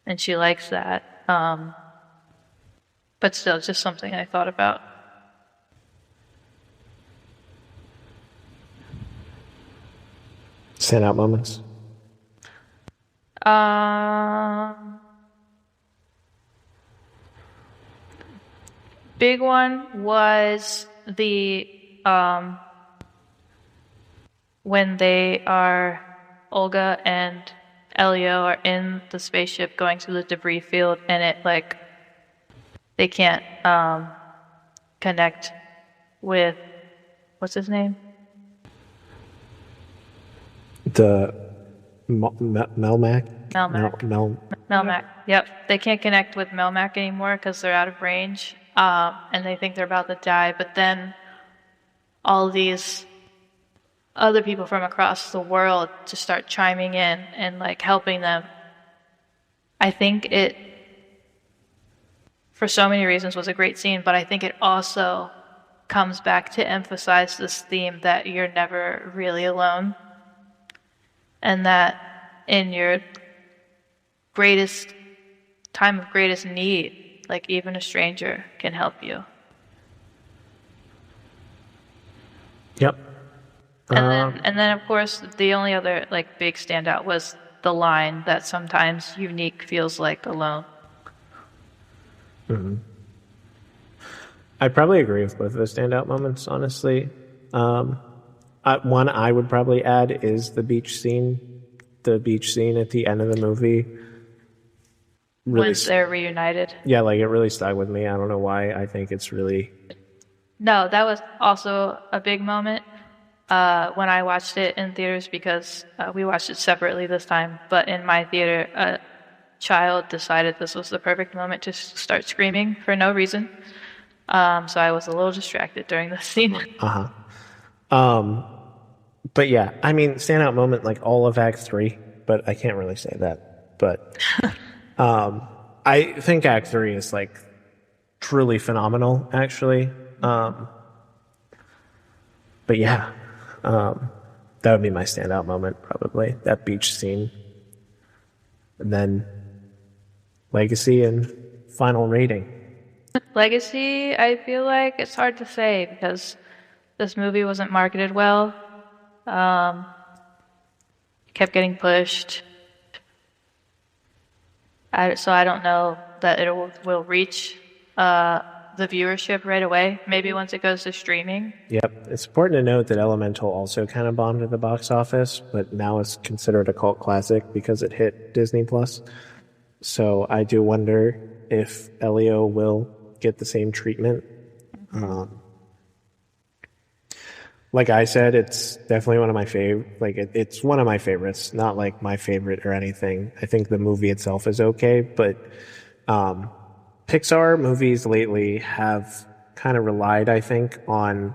And she likes that. But still, just something I thought about. Standout moments. Big one was the when Olga and Elio are in the spaceship going to the debris field, and it like they can't connect with what's his name? The Melmac. Melmac. Yep, they can't connect with Melmac anymore because they're out of range, and they think they're about to die. But then all these other people from across the world to start chiming in and like helping them. I think it, for so many reasons, was a great scene, but I think it also comes back to emphasize this theme that you're never really alone, and that in your greatest time of greatest need, like even a stranger can help you. Yep. And then of course the only other like big standout was the line that sometimes unique feels like alone. Mm-hmm. I probably agree with both of the standout moments, honestly. One I would probably add is the beach scene. The beach scene at the end of the movie. Really, when they're reunited. Yeah, like it really stuck with me. I don't know why. I think it's really... No, that was also a big moment when I watched it in theaters, because we watched it separately this time. But in my theater, a child decided this was the perfect moment to start screaming for no reason. So I was a little distracted during this scene. But yeah, I mean, standout moment, like all of Act 3, but I can't really say that. But I think Act 3 is like truly phenomenal, actually. But yeah, that would be my standout moment, probably, that beach scene. And then legacy and final rating. Legacy, I feel like it's hard to say because this movie wasn't marketed well. Kept getting pushed. So I don't know that it will reach the viewership right away. Maybe once it goes to streaming. Yep. It's important to note that Elemental also kind of bombed at the box office, but now it's considered a cult classic because it hit Disney+. So I do wonder if Elio will get the same treatment. Like I said, it's definitely one of my favorite. Like it's one of my favorites, not like my favorite or anything. I think the movie itself is okay, but Pixar movies lately have kind of relied, I think, on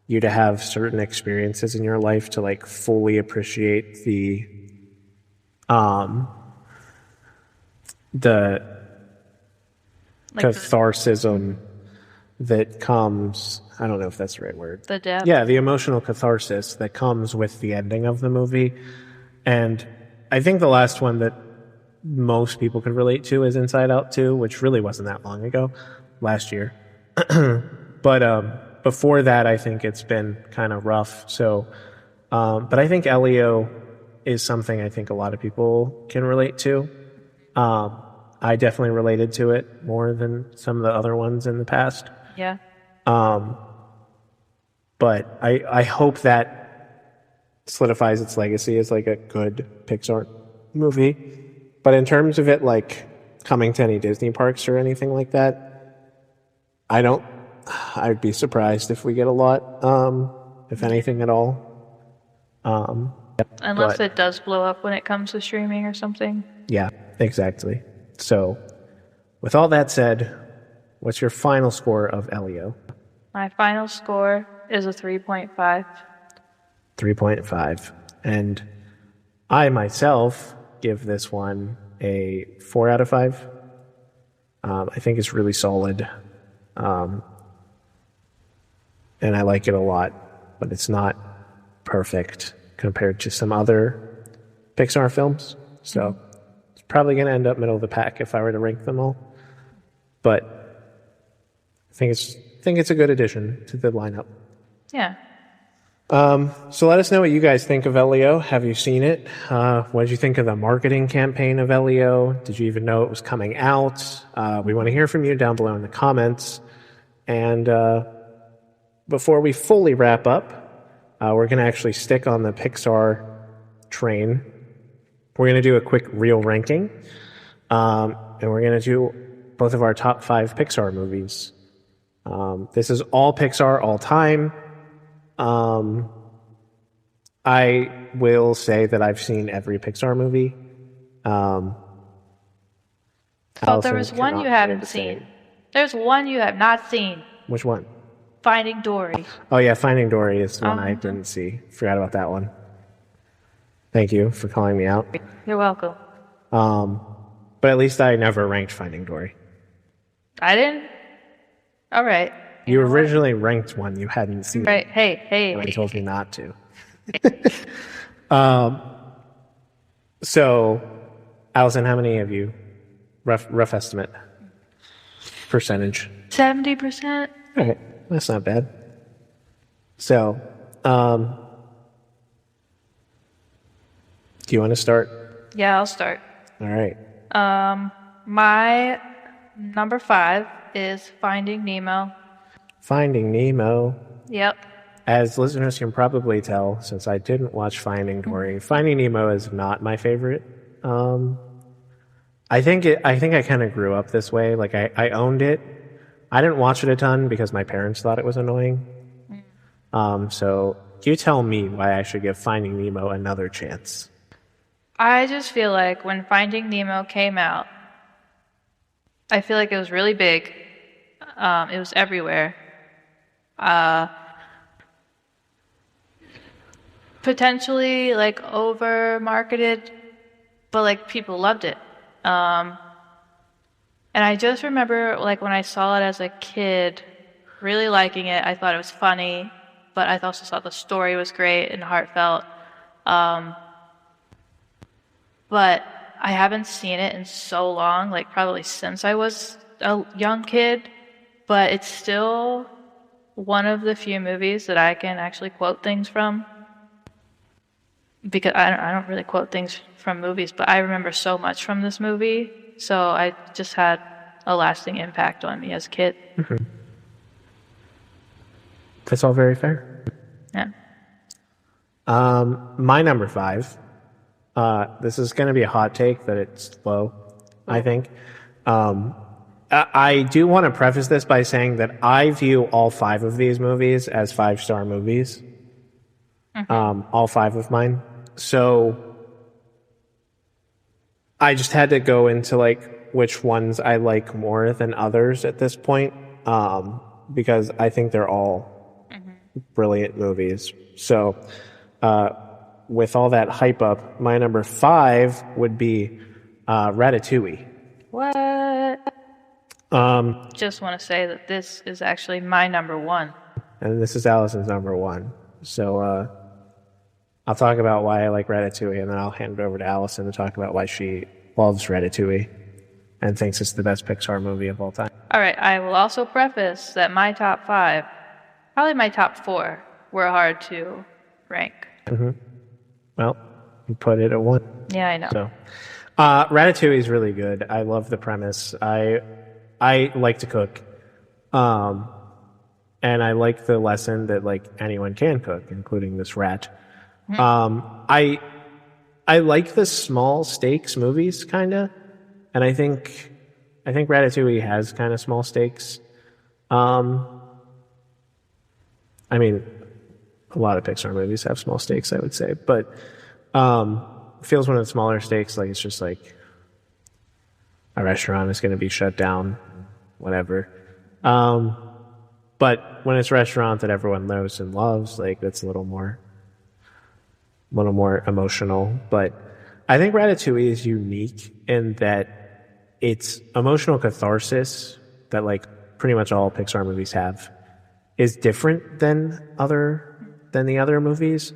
you to have certain experiences in your life to like fully appreciate the catharsism that comes, I don't know if that's the right word. The depth. Yeah, the emotional catharsis that comes with the ending of the movie. And I think the last one that most people could relate to is Inside Out 2, which really wasn't that long ago, last year. But before that, I think it's been kind of rough. So, but I think Elio is something I think a lot of people can relate to. I definitely related to it more than some of the other ones in the past. Yeah. But I hope that solidifies its legacy as like a good Pixar movie. But in terms of it like coming to any Disney parks or anything like that, I'd be surprised if we get a lot, if anything at all. Unless it does blow up when it comes to streaming or something. Yeah, exactly. So, with all that said, what's your final score of Elio? My final score is a 3.5. 3.5. And I myself give this one a 4 out of 5. I think it's really solid. And I like it a lot, but it's not perfect compared to some other Pixar films. So it's probably going to end up middle of the pack if I were to rank them all. But I think it's a good addition to the lineup. Yeah. So let us know what you guys think of Elio. Have you seen it? What did you think of the marketing campaign of Elio? Did you even know it was coming out? We want to hear from you down below in the comments. And before we fully wrap up, we're going to actually stick on the Pixar train. We're going to do a quick real ranking. And we're going to do both of our top 5 Pixar movies. This is all Pixar, all time. I will say that I've seen every Pixar movie. But there was one you haven't seen. There's one you have not seen. Which one? Finding Dory. Oh yeah, Finding Dory is the one I didn't see. Forgot about that one. Thank you for calling me out. You're welcome. But at least I never ranked Finding Dory. I didn't? All right. You originally ranked one you hadn't seen. Right. Hey. And I told you not to. So, Allison, how many have you? Rough estimate. Percentage. 70%. All right. That's not bad. So, do you want to start? Yeah, I'll start. All right. My number 5 is Finding Nemo. Finding Nemo. Yep. As listeners can probably tell, since I didn't watch Finding Dory, Finding Nemo is not my favorite. I think I kind of grew up this way. Like I owned it. I didn't watch it a ton because my parents thought it was annoying. So you tell me why I should give Finding Nemo another chance. I just feel like when Finding Nemo came out, I feel like it was really big. It was everywhere. Potentially like over marketed, but like people loved it. And I just remember like when I saw it as a kid, really liking it. I thought it was funny, but I also thought the story was great and heartfelt. But I haven't seen it in so long, like probably since I was a young kid, but it's still one of the few movies that I can actually quote things from. Because I don't really quote things from movies, but I remember so much from this movie, so I just had a lasting impact on me as a kid. Mm-hmm. That's all very fair. Yeah. My number 5. This is going to be a hot take that it's low, I think. I do want to preface this by saying that I view all 5 of these movies as 5-star movies. All 5 of mine. So I just had to go into like which ones I like more than others at this point, because I think they're all brilliant movies. So with all that hype up, my number 5 would be Ratatouille. What? Just want to say that this is actually my number 1. And this is Allison's number 1. So I'll talk about why I like Ratatouille, and then I'll hand it over to Allison to talk about why she loves Ratatouille and thinks it's the best Pixar movie of all time. All right, I will also preface that my top 5, probably my top 4, were hard to rank. Well, you put it at 1. Yeah, I know. So, Ratatouille is really good. I love the premise. I like to cook, and I like the lesson that like anyone can cook, including this rat. I like the small stakes movies, kinda, and I think Ratatouille has kind of small stakes. I mean, a lot of Pixar movies have small stakes, I would say, but feels one of the smaller stakes. Like it's just like a restaurant is going to be shut down, whatever. But when it's a restaurant that everyone knows and loves, like that's a little more emotional. But I think Ratatouille is unique in that it's emotional catharsis that like pretty much all Pixar movies have is different than the other movies,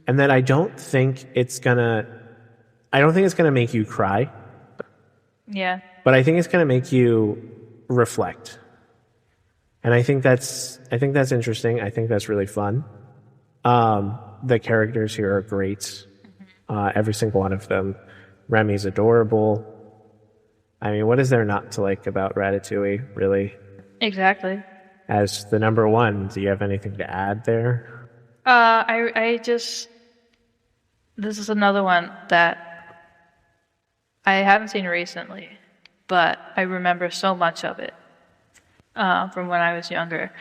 and that I don't think it's gonna make you cry. Yeah. But I think it's gonna make you reflect. And I think that's interesting. I think that's really fun. The characters here are great. Every single one of them. Remy's adorable. I mean, what is there not to like about Ratatouille, really? Exactly. As the number 1, do you have anything to add there? This is another one that I haven't seen recently, but I remember so much of it from when I was younger.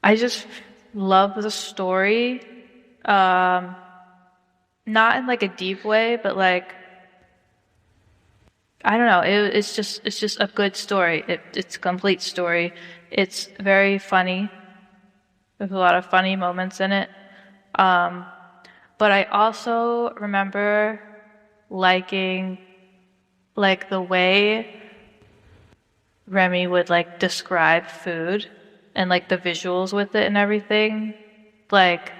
I just love the story, not in like a deep way, but like I don't know. It's just a good story. It's a complete story. It's very funny. There's a lot of funny moments in it. But I also remember liking like the way Remy would like describe food and like the visuals with it and everything. Like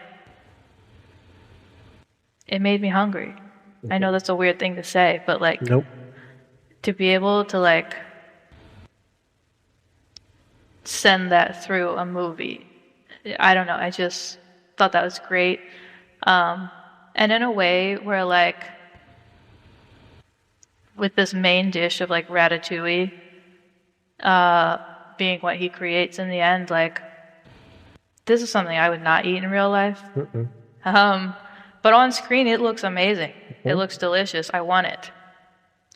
it made me hungry. I know that's a weird thing to say, but like Nope. to be able to like send that through a movie, I don't know, I just thought that was great. And in a way where like with this main dish of like ratatouille being what he creates in the end, like this is something I would not eat in real life. But on screen it looks amazing. It looks delicious. I want it.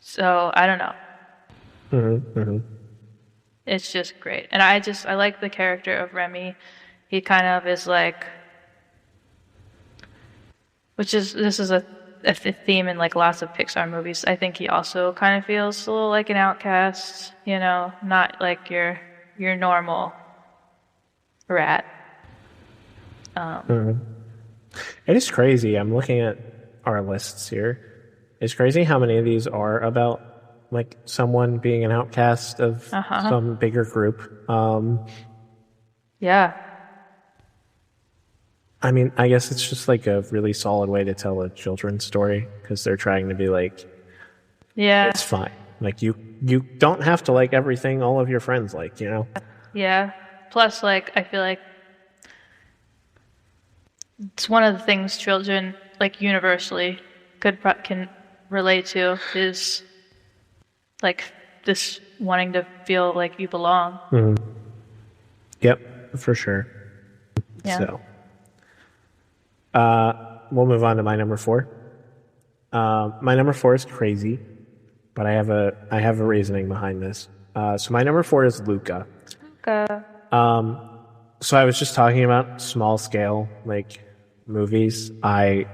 So I don't know. It's just great. And I like the character of Remy. He kind of is like, this is a theme in like lots of Pixar movies. I think he also kind of feels a little like an outcast, you know, not like your normal rat. It is crazy. I'm looking at our lists here. It's crazy how many of these are about like someone being an outcast of some bigger group. Yeah. I mean, I guess it's just like a really solid way to tell a children's story because they're trying to be like, yeah, it's fine. Like you don't have to like everything all of your friends like, you know? Yeah. Plus, like, I feel like it's one of the things children like universally can relate to is like this wanting to feel like you belong. Yep, for sure. Yeah. So, we'll move on to my number 4. My number 4 is crazy, but I have a reasoning behind this. So my number 4 is Luca. So I was just talking about small scale like movies. I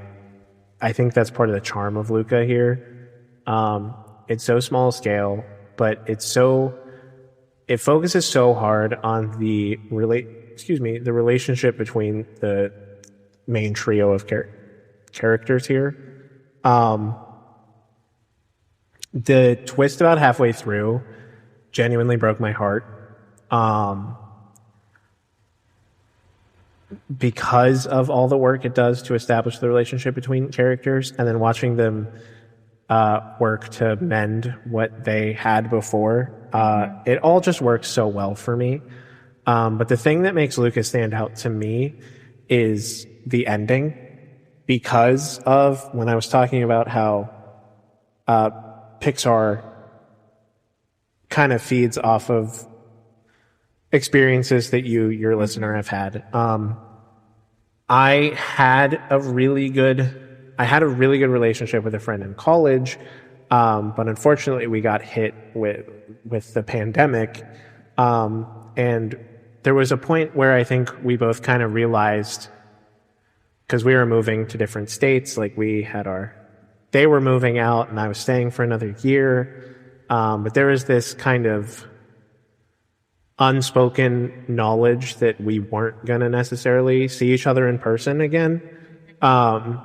think that's part of the charm of Luca here. It's so small scale, but it focuses so hard on the relationship between the main trio of characters here. The twist about halfway through genuinely broke my heart. Because of all the work it does to establish the relationship between characters, and then watching them work to mend what they had before. It all just works so well for me. But the thing that makes Lucas stand out to me is the ending, because of when I was talking about how Pixar kind of feeds off of experiences that your listener, have had. I had a really good relationship with a friend in college, but unfortunately we got hit with the pandemic, and there was a point where I think we both kind of realized, because we were moving to different states, like they were moving out and I was staying for another year, but there was this kind of unspoken knowledge that we weren't going to necessarily see each other in person again. And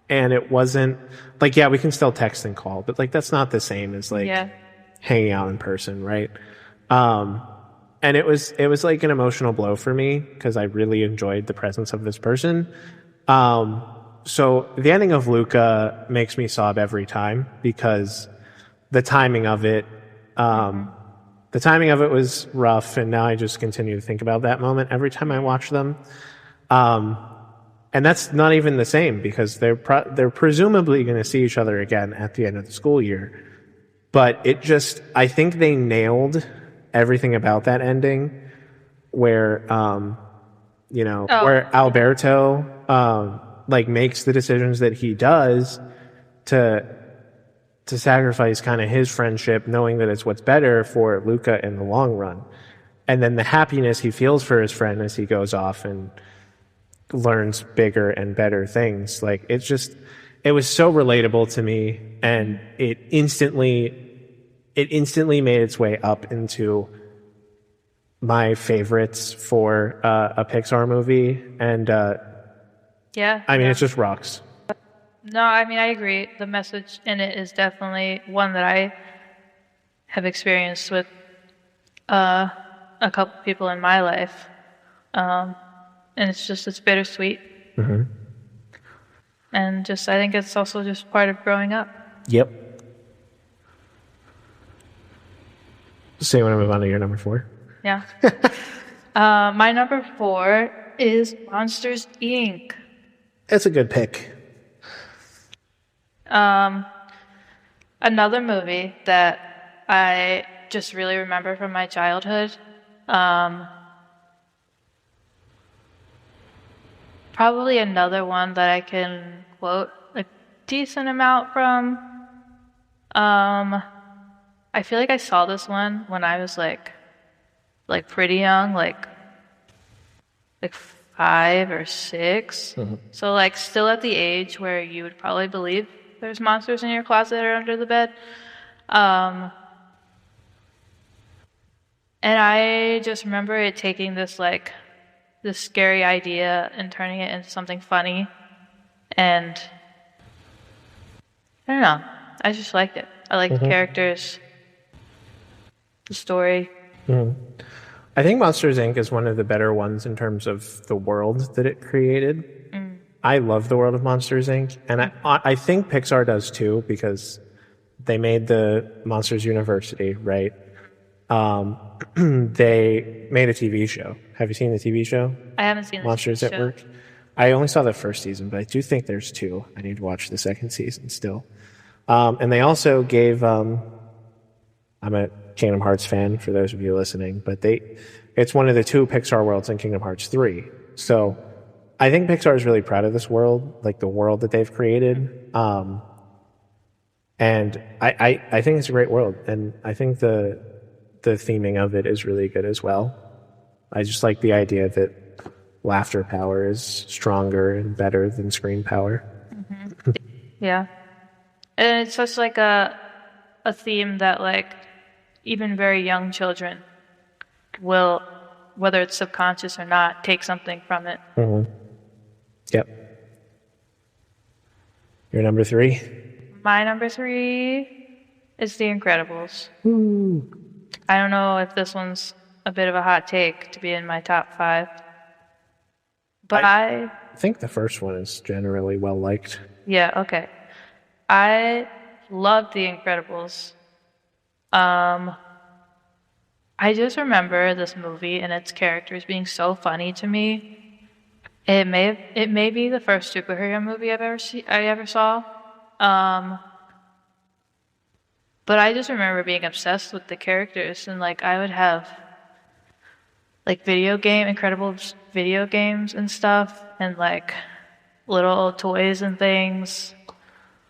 it wasn't like, yeah, we can still text and call, but like that's not the same as like Yeah. hanging out in person, right? And it was like an emotional blow for me because I really enjoyed the presence of this person. So the ending of Luca makes me sob every time because the timing of it, was rough, and now I just continue to think about that moment every time I watch them. And that's not even the same because they're presumably going to see each other again at the end of the school year. But I think they nailed everything about that ending, where where Alberto like makes the decisions that he does to sacrifice kind of his friendship, knowing that it's what's better for Luca in the long run. And then the happiness he feels for his friend as he goes off and learns bigger and better things. Like it was so relatable to me, and it instantly made its way up into my favorites for a Pixar movie. And Yeah. I mean, it just rocks. No, I mean, I agree. The message in it is definitely one that I have experienced with a couple people in my life. And it's bittersweet. And I think it's also just part of growing up. Yep. So you want to move on to your number 4? Yeah. My number 4 is Monsters, Inc. It's a good pick. Another movie that I just really remember from my childhood. Probably another one that I can quote a decent amount from. I feel like I saw this one when I was like pretty young, like 5 or 6. So like still at the age where you would probably believe there's monsters in your closet or under the bed. And I just remember it taking this scary idea and turning it into something funny. And I don't know. I just liked it. I like the characters, the story. I think Monsters, Inc. is one of the better ones in terms of the world that it created. I love the world of Monsters, Inc. And I think Pixar does too, because they made the Monsters University, right? They made a TV show. Have you seen the TV show? I haven't seen the Monsters TV at Work? I only saw the first season, but I do think there's 2. I need to watch the second season still. And they also gave, I'm a Kingdom Hearts fan, for those of you listening, but it's one of the 2 Pixar worlds in Kingdom Hearts 3. So I think Pixar is really proud of this world, like the world that they've created. And I think it's a great world, and I think the theming of it is really good as well. I just like the idea that laughter power is stronger and better than screen power. Yeah. And it's such like a theme that like even very young children will, whether it's subconscious or not, take something from it. Yep. Your number 3? My number 3 is The Incredibles. Ooh. I don't know if this one's a bit of a hot take to be in my top 5. But I think the first one is generally well liked. Yeah, okay. I loved The Incredibles. Um, I just remember this movie and its characters being so funny to me. It may be the first superhero movie I ever saw. Um, but I just remember being obsessed with the characters, and like I would have like Incredibles video games and stuff, and like little toys and things.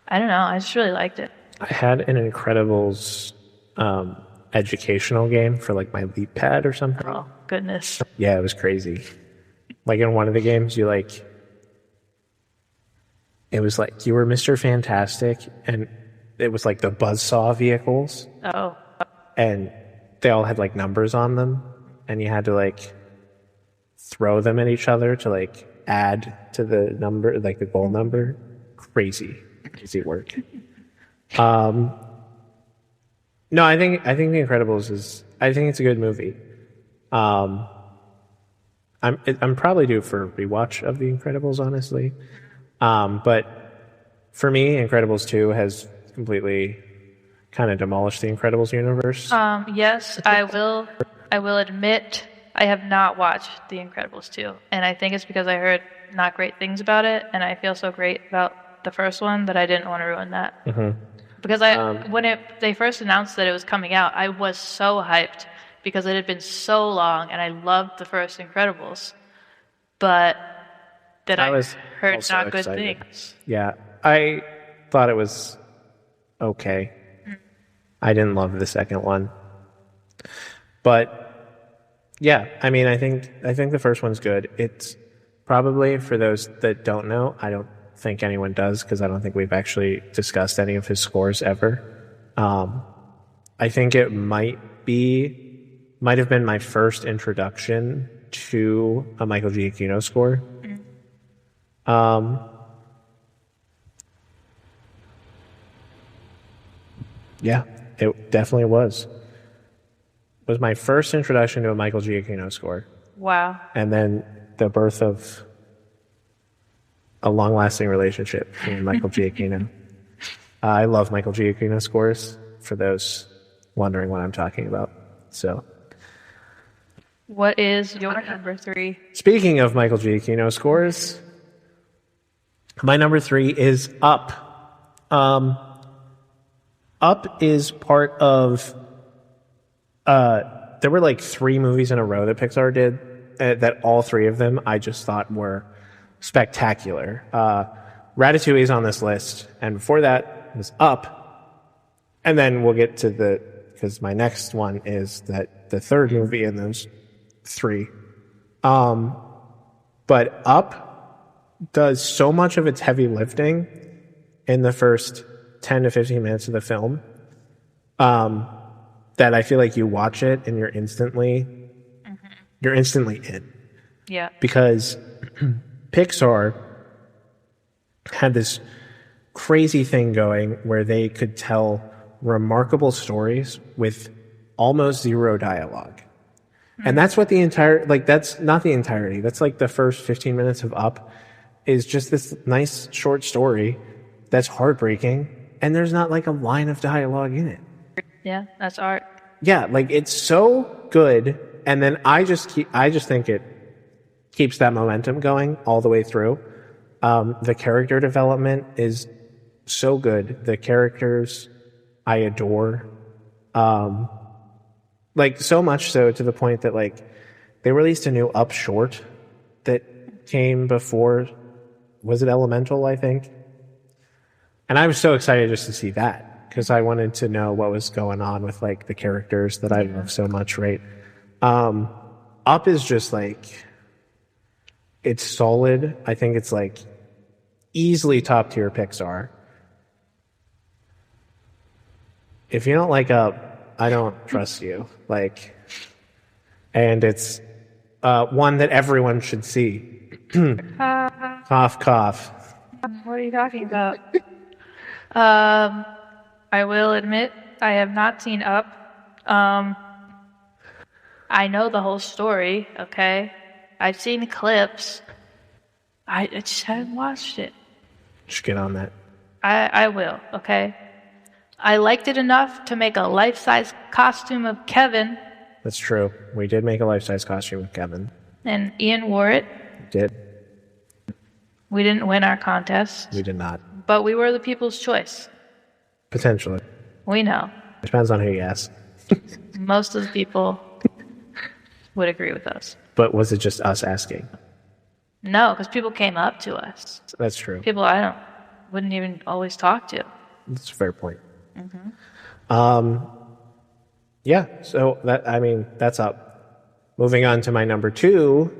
I don't know. I just really liked it. I had an Incredibles educational game for like my Leap Pad or something. Oh, goodness. Yeah, it was crazy. Like in one of the games, it was like you were Mr. Fantastic, and it was like the buzzsaw vehicles, Oh, and they all had like numbers on them, and you had to like throw them at each other to like add to the number, like the goal number. Crazy work. No, I think The Incredibles I think it's a good movie. I'm probably due for a rewatch of The Incredibles, honestly. But for me, Incredibles 2 has completely kind of demolished the Incredibles universe. yes, I will. I will admit I have not watched The Incredibles 2, and I think it's because I heard not great things about it, and I feel so great about the first one that I didn't want to ruin that. Mm-hmm. Because they first announced that it was coming out, I was so hyped because it had been so long, and I loved the first Incredibles, but then I heard not good things. Yeah, I thought it was okay. I didn't love the second one, but yeah, I mean, I think the first one's good. It's probably, for those that don't know, I don't think anyone does, because I don't think we've actually discussed any of his scores ever. I think it might have been my first introduction to a Michael Giacchino score. Yeah, it definitely was. It was my first introduction to a Michael Giacchino score. Wow. And then the birth of a long-lasting relationship between Michael Giacchino. I love Michael Giacchino scores, for those wondering what I'm talking about. So, what is your number 3? Speaking of Michael Giacchino scores, my number 3 is Up. Up is part of... there were like 3 movies in a row that Pixar did, that all 3 of them I just thought were spectacular. Ratatouille is on this list, and before that was Up. And then we'll get to because my next one is the third movie in those 3. But Up does so much of its heavy lifting in the first 10 to 15 minutes of the film, that I feel like you watch it and you're instantly in. Yeah. Because Pixar had this crazy thing going where they could tell remarkable stories with almost zero dialogue. And that's what that's not the entirety. That's like the first 15 minutes of Up is just this nice short story that's heartbreaking, and there's not like a line of dialogue in it. Yeah, that's art. Yeah, like it's so good, and then I just think it keeps that momentum going all the way through. The character development is so good. The characters I adore, like so much so to the point that like they released a new Up short that came before, was it Elemental, I think? And I was so excited just to see that, because I wanted to know what was going on with like the characters that I love so much, right? Up is just like, it's solid. I think it's like easily top tier Pixar. If you don't like Up, I don't trust you. Like, and it's one that everyone should see. Cough, cough. What are you talking about? I will admit I have not seen Up. I know the whole story, okay? I've seen clips. I just haven't watched it. Just get on that. I will, okay? I liked it enough to make a life-size costume of Kevin, That's true. We did make a life-size costume with Kevin. and Ian wore it. Did. We didn't win our contest, We did not. but we were the people's choice. Potentially. We know. Depends on who you ask. Most of the people would agree with us. But was it just us asking? No, because people came up to us. That's true. People wouldn't even always talk to. That's a fair point. Yeah, so that's up. Moving on to my number 2,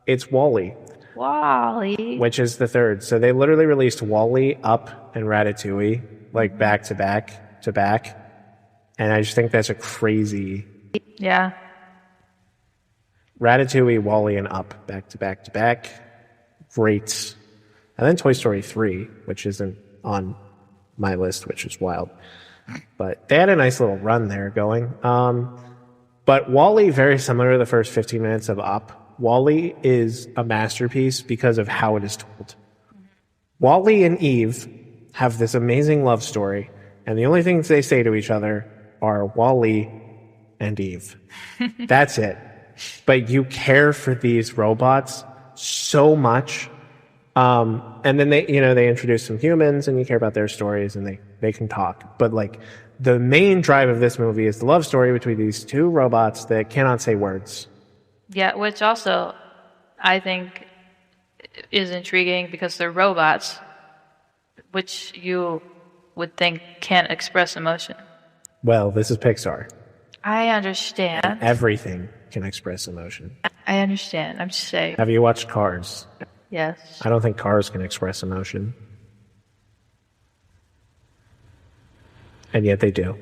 it's Wall-E, Wall-E. which is the third. So they literally released Wall-E, Up, and Ratatouille, like back to back to back. And I just think that's a crazy... Yeah. Ratatouille, Wall-E, and Up, back to back to back. Great. And then Toy Story 3, which isn't on my list, which is wild. But they had a nice little run there going. But Wall-E, very similar to the first 15 minutes of Up. Wall-E is a masterpiece because of how it is told. Wall-E and Eve have this amazing love story, and the only things they say to each other are Wall-E and Eve. That's it. But you care for these robots so much. And then they introduce some humans, and you care about their stories, and they can talk. But like the main drive of this movie is the love story between these two robots that cannot say words. Yeah, which also I think is intriguing because they're robots, which you would think can't express emotion. Well, this is Pixar. I understand. Everything can express emotion. I understand. I'm just saying. Have you watched Cars? Yes. I don't think cars can express emotion. And yet they do.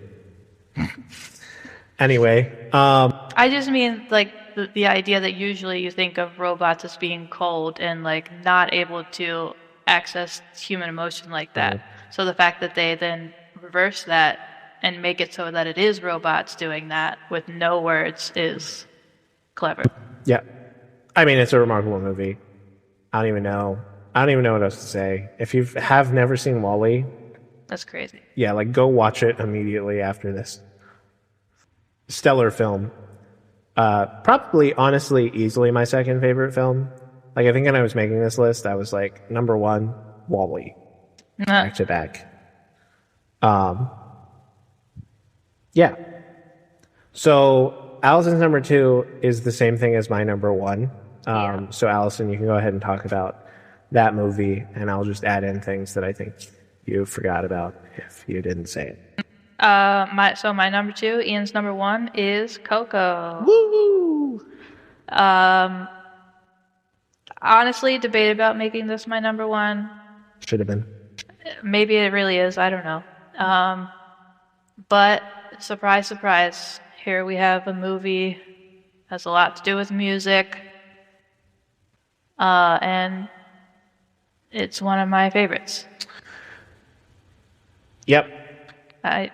Anyway. I just mean, like, the idea that usually you think of robots as being cold and, like, not able to access human emotion like that. So the fact that they then reverse that and make it so that it is robots doing that with no words is clever. Yeah. I mean, it's a remarkable movie. I don't even know what else to say. If you have never seen Wall-E, That's crazy. yeah, like go watch it immediately after this. Stellar film. Probably, honestly, easily my second favorite film. Like, I think when I was making this list, I was like, number 1, Wall-E. Back to back. Yeah. So, Allison's number 2 is the same thing as my number 1. So, Allison, you can go ahead and talk about that movie, and I'll just add in things that I think you forgot about if you didn't say it. My number 2, Ian's number 1 is Coco. Woo! Honestly, debate about making this my number 1. Should have been. Maybe it really is. I don't know. But surprise, surprise, here we have a movie has a lot to do with music, and it's one of my favorites. Yep. I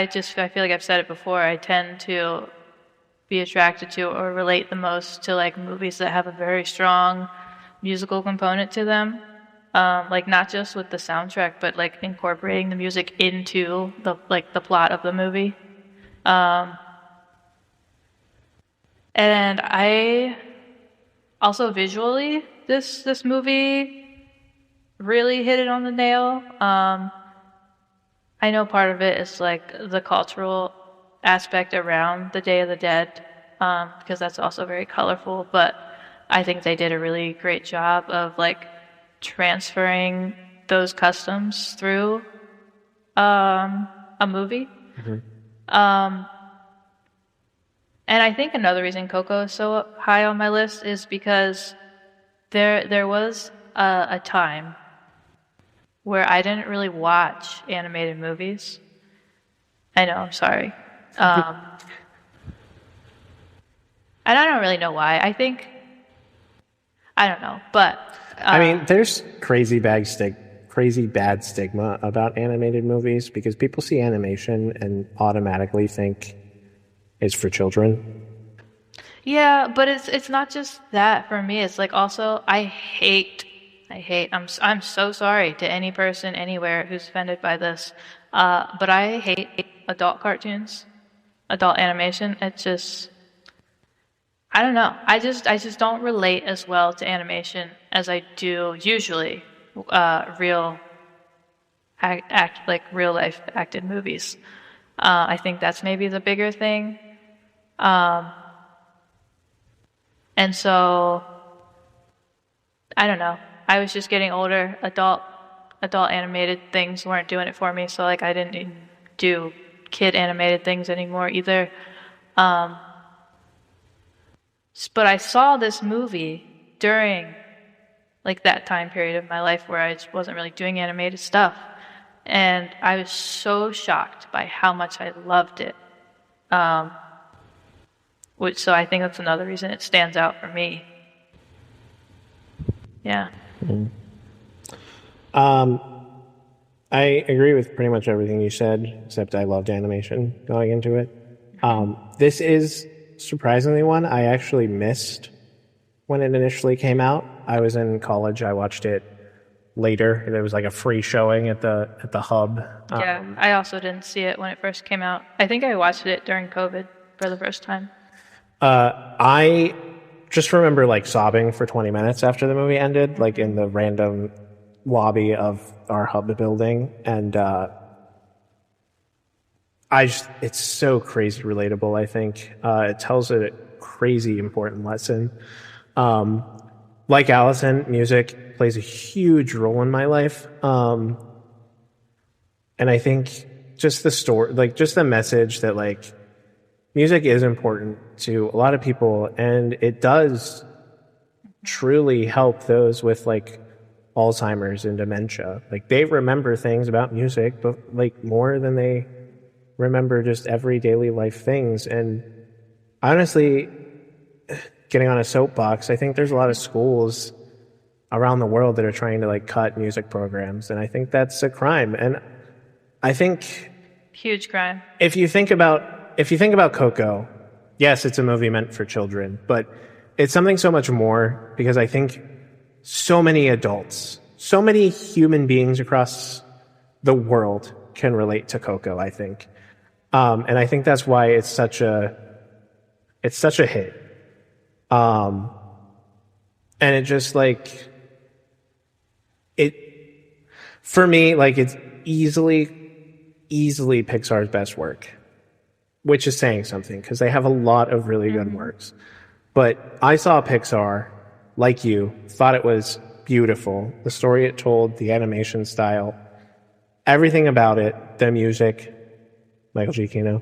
feel like I've said it before. I tend to be attracted to or relate the most to like movies that have a very strong musical component to them. Like not just with the soundtrack, but like incorporating the music into the plot of the movie. And I also visually this movie really hit it on the nail. I know part of it is like the cultural aspect around the Day of the Dead, because that's also very colorful, but I think they did a really great job of like transferring those customs through a movie. Mm-hmm. And I think another reason Coco is so high on my list is because there was a time where I didn't really watch animated movies. I know, I'm sorry. And I don't really know why. I don't know, but... I mean, there's crazy bad stigma about animated movies because people see animation and automatically think it's for children. Yeah, but it's not just that for me. It's like also I hate I'm so sorry to any person anywhere who's offended by this, but I hate adult cartoons, adult animation. It's just, I don't know. I just don't relate as well to animation as I do usually real like real life acted movies. I think that's maybe the bigger thing. Um, and so I don't know. I was just getting older. Adult animated things weren't doing it for me, so like I didn't even do kid animated things anymore either. Um, but I saw this movie during like that time period of my life where I just wasn't really doing animated stuff, and I was so shocked by how much I loved it. Um, which so I think that's another reason it stands out for me. Yeah. Um, I agree with pretty much everything you said, except I loved animation going into it. This is surprisingly one I actually missed when it initially came out. I was in college. I watched it later. There was like a free showing at the hub. Yeah, I also didn't see it when it first came out. I think I watched it during COVID for the first time. I just remember like sobbing for 20 minutes after the movie ended, like in the random lobby of our hub building, and it's so crazy relatable. I think it tells a crazy important lesson. Like Allison, music plays a huge role in my life, and I think just the story, like just the message that like music is important to a lot of people, and it does truly help those with like Alzheimer's and dementia. Like they remember things about music, but like more than they remember just every daily life things. And honestly, getting on a soapbox, I think there's a lot of schools around the world that are trying to like cut music programs, and I think that's a crime. And I think huge crime. If you think about Coco, yes, it's a movie meant for children, but it's something so much more, because I think so many adults, so many human beings across the world can relate to Coco, I think. And I think that's why it's such a hit. And it just like, for me, like it's easily Pixar's best work, which is saying something because they have a lot of really good works. But I saw Pixar, like you, thought it was beautiful. The story it told, the animation style, everything about it, the music, Michael Giacchino.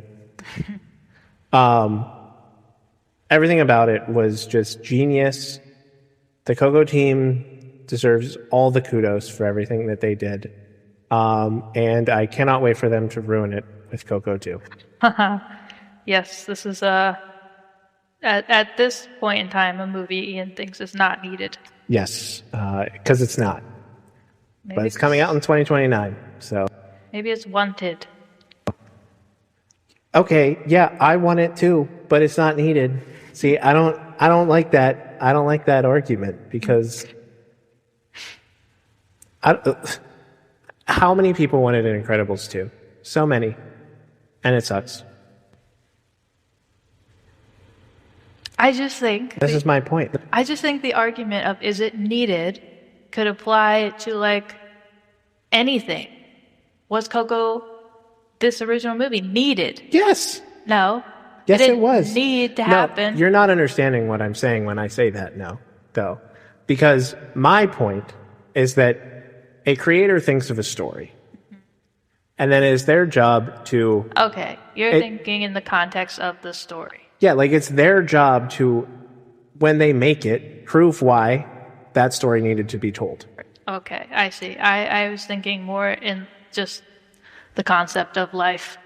Everything about it was just genius. The Coco team deserves all the kudos for everything that they did. And I cannot wait for them to ruin it with Coco 2. Yes, this is at this point in time a movie Ian thinks is not needed. Yes, because it's not. Maybe But it's coming out in 2029, so. Maybe it's wanted. Okay, yeah, I want it too, but it's not needed. See, I don't like that. I don't like that argument because how many people wanted an Incredibles 2? So many. And it sucks. I just think this is my point. I just think the argument of is it needed could apply to like anything. Was Coco, this original movie, needed? Yes. No. Yes, it was. Need to happen. No, you're not understanding what I'm saying when I say that, though. Because my point is that a creator thinks of a story. And then it is their job to... Okay, you're thinking in the context of the story. Yeah, like it's their job to, when they make it, prove why that story needed to be told. Okay, I see. I was thinking more in just the concept of life.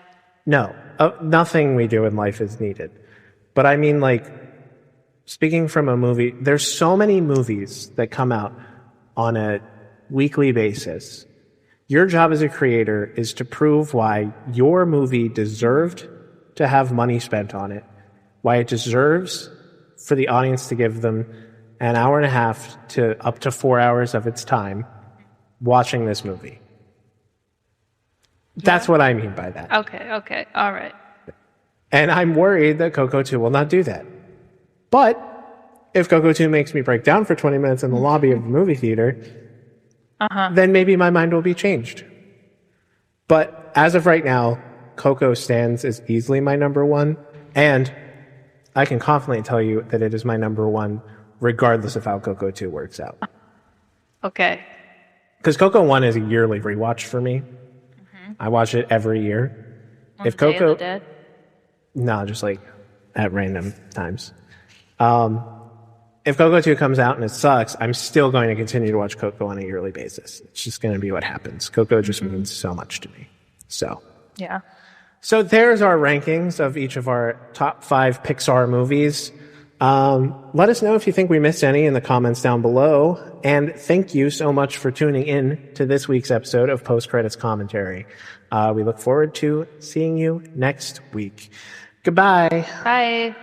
No, nothing we do in life is needed. But I mean, like, speaking from a movie, there's so many movies that come out on a weekly basis. Your job as a creator is to prove why your movie deserved to have money spent on it, why it deserves for the audience to give them an hour and a half to up to 4 hours of its time watching this movie. That's what I mean by that. Okay, all right. And I'm worried that Coco 2 will not do that. But if Coco 2 makes me break down for 20 minutes in the lobby of the movie theater, then maybe my mind will be changed. But as of right now, Coco stands as easily my number one. And I can confidently tell you that it is my number one, regardless of how Coco 2 works out. Okay. Because Coco 1 is a yearly rewatch for me. I watch it every year. On If Day of Coco, the Dead? no, just like at random times. If Coco 2 comes out and it sucks, I'm still going to continue to watch Coco on a yearly basis. It's just going to be what happens. Coco just means so much to me. Yeah. So there's our rankings of each of our top 5 Pixar movies. Let us know if you think we missed any in the comments down below. And thank you so much for tuning in to this week's episode of Post Credits Commentary. We look forward to seeing you next week. Goodbye. Bye.